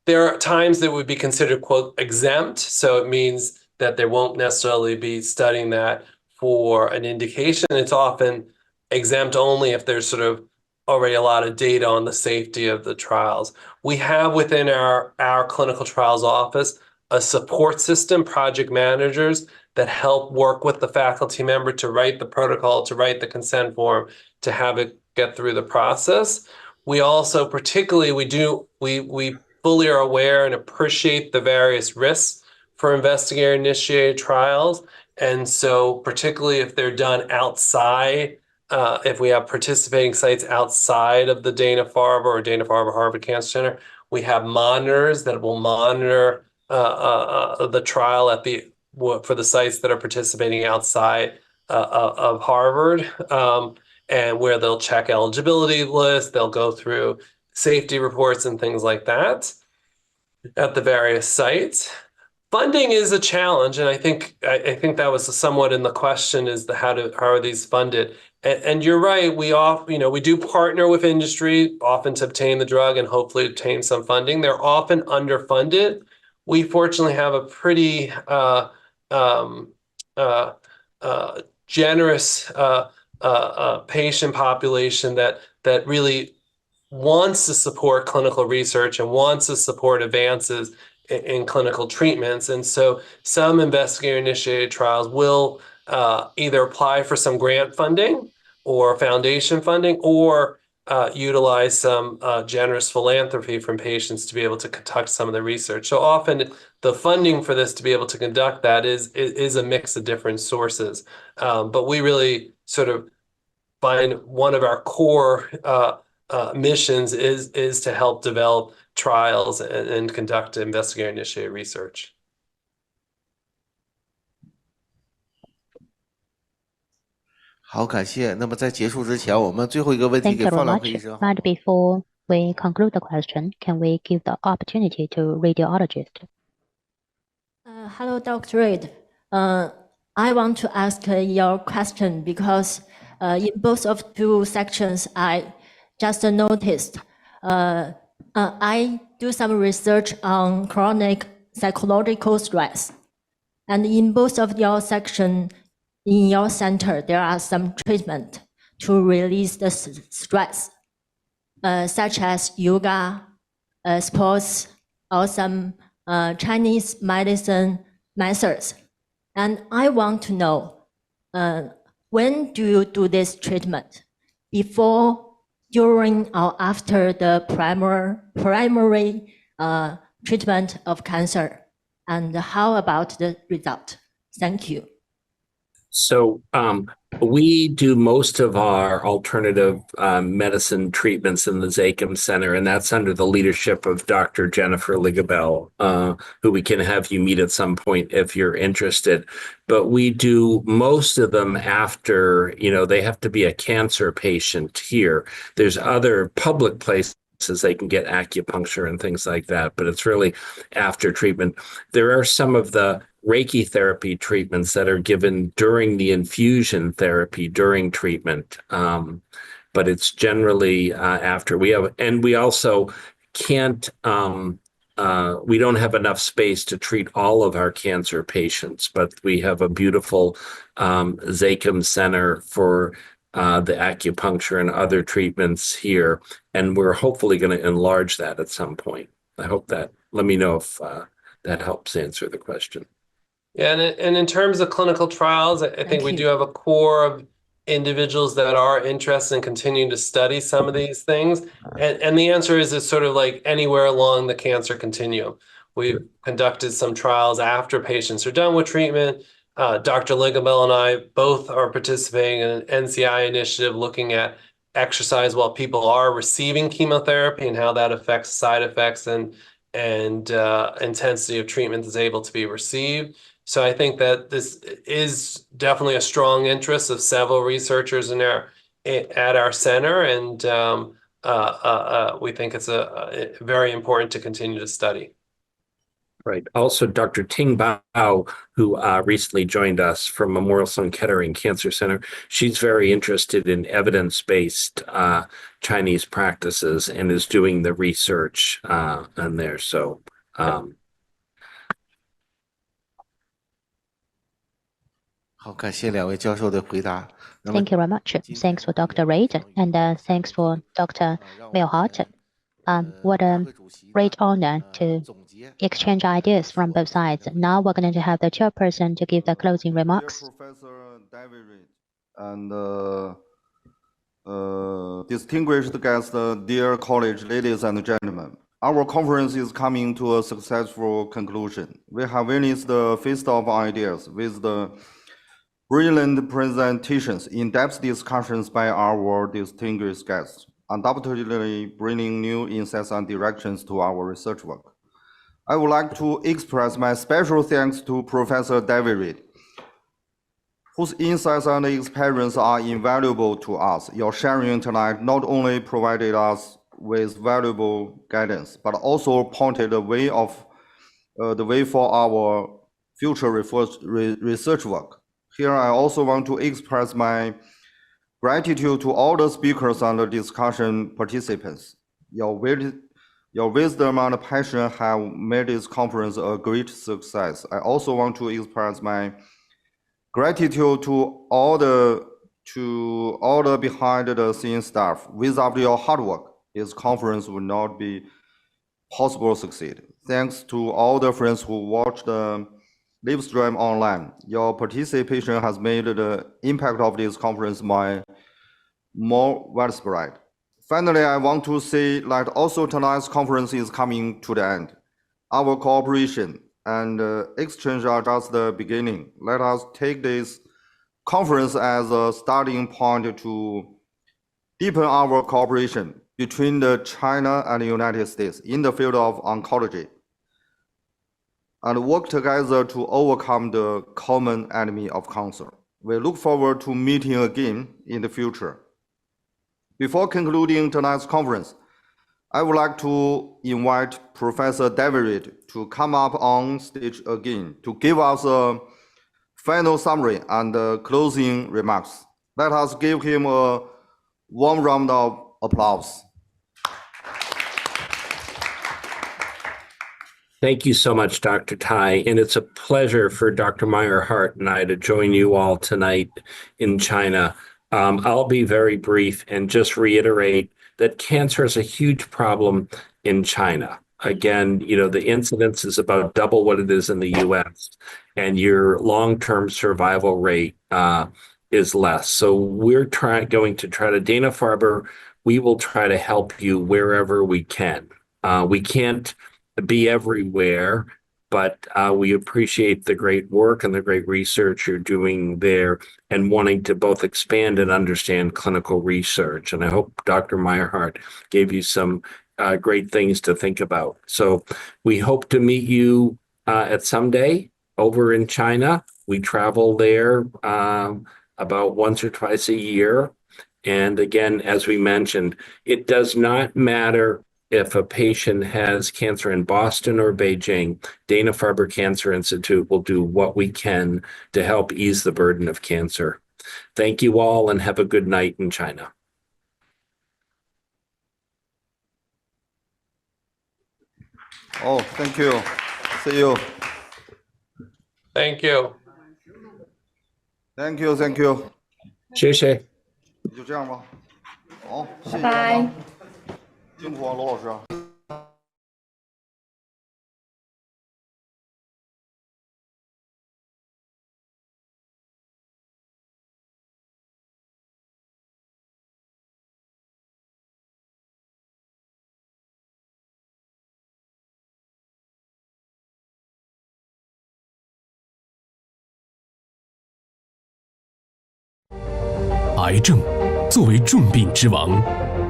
There are times that would be considered, quote, exempt. So it means that they won't necessarily be studying that for an indication. It's often exempt only if there's sort of already a lot of data on the safety of the trials. We have within our clinical trials office a support system, project managers that help work with the faculty member to write the protocol, to write the consent form, to have it get through the process. We also particularly, we fully are aware and appreciate the various risks for investigator-initiated trials. And so particularly if they're done outside, if we have participating sites outside of the Dana-Farber or Dana-Farber Harvard Cancer Center, we have monitors that will monitor the trial for the sites that are participating outside of Harvard, and where they'll check eligibility lists, they'll go through safety reports and things like that at the various sites. Funding is a challenge, and I think that was somewhat in the question: is how are these funded? And you're right. We do partner with industry often to obtain the drug and hopefully obtain some funding. They're often underfunded. We fortunately have a pretty generous patient population that really wants to support clinical research and wants to support advances in clinical treatments. And so some investigator-initiated trials will either apply for some grant funding or foundation funding, or utilize some generous philanthropy from patients to be able to conduct some of the research. So often the funding for this to be able to conduct that is a mix of different sources. But we really sort of find one of our core missions is to help develop trials and conduct investigator-initiated research. Thank you very much. But before we conclude the question, can we give the opportunity to radiologist? Hello, Dr. Reid. I want to ask your question because in both of two sections, I just noticed I do some research on chronic psychological stress. And in both of your sections, in your center, there are some treatment to release the stress, such as yoga, sports, or some Chinese medicine methods. And I want to know, when do you do this treatment? Before, during, or after the primary treatment of cancer? And how about the result? Thank you. So We do most of our alternative medicine treatments in the Zakem Center, and that's under the leadership of Dr. Jennifer Ligabell, who we can have you meet at some point if you're interested. But we do most of them after, they have to be a cancer patient here. There's other public places they can get acupuncture and things like that, but it's really after treatment. There are some of the Reiki therapy treatments that are given during the infusion therapy during treatment, but it's generally after. We also can't. We don't have enough space to treat all of our cancer patients, but we have a beautiful Zakem Center for the acupuncture and other treatments here, and we're hopefully going to enlarge that at some point. I hope that. Let me know if that helps answer the question. Yeah, and in terms of clinical trials, I think we do have a core of individuals that are interested in continuing to study some of these things. And the answer is it's sort of like anywhere along the cancer continuum. We've conducted some trials after patients are done with treatment. Dr. Ligabell and I both are participating in an NCI initiative looking at exercise while people are receiving chemotherapy and how that affects side effects and intensity of treatment that's able to be received. So I think that this is definitely a strong interest of several researchers at our center, and we think it's very important to continue to study. Right. Also, Dr. Ting Bao, who recently joined us from Memorial Sloan Kettering Cancer Center, she's very interested in evidence-based Chinese practices and is doing the research on there. So. Thank you very much. Thanks for Dr. Reid, and thanks for Dr. Meyerhardt. What a great honor to exchange ideas from both sides. Now we're going to have the chairperson to give the closing remarks. Dear Professor David Reid and distinguished guests, dear college ladies and gentlemen, our conference is coming to a successful conclusion. We have witnessed the feast of ideas with the brilliant presentations, in-depth discussions by our distinguished guests, undoubtedly bringing new insights and directions to our research work. I would like to express my special thanks to Professor David Reid, whose insights and experience are invaluable to us. Your sharing tonight not only provided us with valuable guidance, but also pointed the way for our future research work. Here, I also want to express my gratitude to all the speakers and the discussion participants. Your wisdom and passion have made this conference a great success. I also want to express my gratitude to all the behind the scenes staff. Without your hard work, this conference would not be possible to succeed. Thanks to all the friends who watched the live stream online. Your participation has made the impact of this conference more widespread. Finally, I want to say that also tonight's conference is coming to the end. Our cooperation and exchange are just the beginning. Let us take this conference as a starting point to deepen our cooperation between China and the United States in the field of oncology, and work together to overcome the common enemy of cancer. We look forward to meeting again in the future. Before concluding tonight's conference, I would like to invite Professor David Reid to come up on stage again to give us a final summary and closing remarks. Let us give him a warm round of applause. Thank you so much, Dr. Tai, and it's a pleasure for Dr. Meyerhardt and I to join you all tonight in China. I'll be very brief and just reiterate that cancer is a huge problem in China. Again, the incidence is about double what it is in the US, and your long-term survival rate is less. So we're going to try to, Dana-Farber, we will try to help you wherever we can. We can't be everywhere, but we appreciate the great work and the great research you're doing there and wanting to both expand and understand clinical research. And I hope Dr. Meyerhardt gave you some great things to think about. So we hope to meet you at some day over in China. We travel there about once or twice a year. And again, as we mentioned, it does not matter if a patient has cancer in Boston or Beijing. Dana-Farber Cancer Institute will do what we can to help ease the burden of cancer. Thank you all and have a good night in China. Oh, thank you. See you. Thank you. Thank you, thank you. 谢谢。就这样吧。好，谢谢。拜拜。辛苦啊，罗老师。癌症作为重病之王，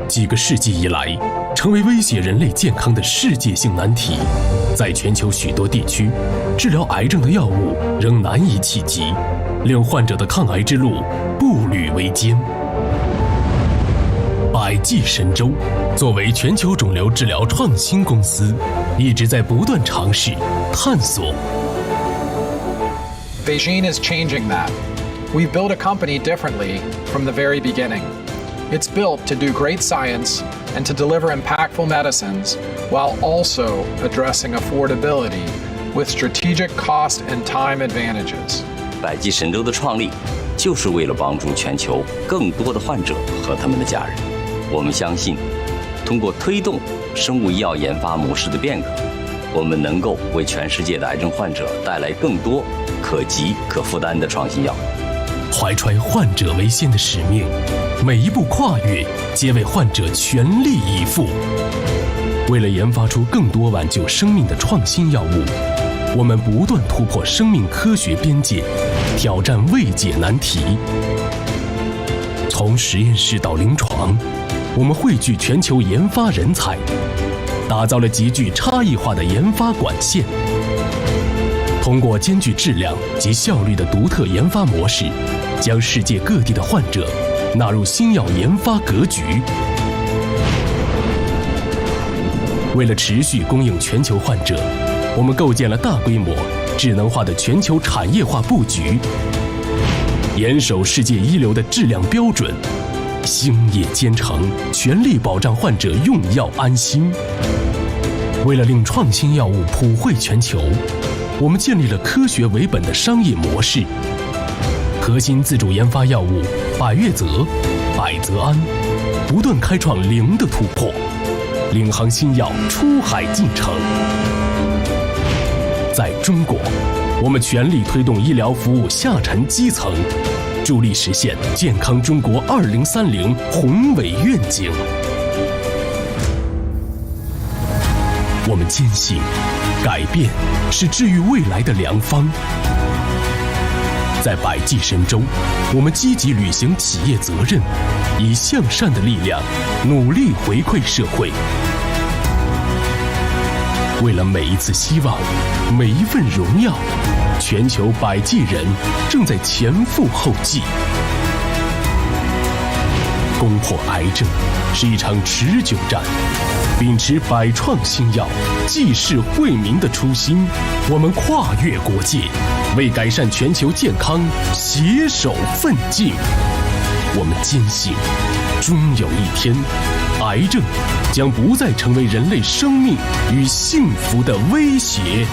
几个世纪以来，成为威胁人类健康的世界性难题。在全球许多地区，治疗癌症的药物仍难以企及，令患者的抗癌之路步履维艰。百济神州作为全球肿瘤治疗创新公司，一直在不断尝试、探索。Beijing is changing that. We've built a company differently from the very beginning. It's built to do great science and to deliver impactful medicines while also addressing affordability with strategic cost and time advantages. 百济神州的创立就是为了帮助全球更多的患者和他们的家人。我们相信，通过推动生物医药研发模式的变革，我们能够为全世界的癌症患者带来更多可及可负担的创新药。怀揣患者为先的使命，每一步跨越皆为患者全力以赴。为了研发出更多挽救生命的创新药物，我们不断突破生命科学边界，挑战未解难题。从实验室到临床，我们汇聚全球研发人才，打造了极具差异化的研发管线。通过兼具质量及效率的独特研发模式，将世界各地的患者纳入新药研发格局。为了持续供应全球患者，我们构建了大规模智能化的全球产业化布局，严守世界一流的质量标准，星夜兼程，全力保障患者用药安心。为了令创新药物普惠全球，我们建立了科学为本的商业模式，核心自主研发药物百月泽、百泽安，不断开创零的突破，领航新药出海进程。在中国，我们全力推动医疗服务下沉基层，助力实现健康中国2030宏伟愿景。我们坚信，改变是治愈未来的良方。在百济神州，我们积极履行企业责任，以向善的力量努力回馈社会。为了每一次希望，每一份荣耀，全球百济人正在前赴后继。攻破癌症是一场持久战，秉持百创新药、济世惠民的初心，我们跨越国界，为改善全球健康携手奋进。我们坚信，终有一天，癌症将不再成为人类生命与幸福的威胁。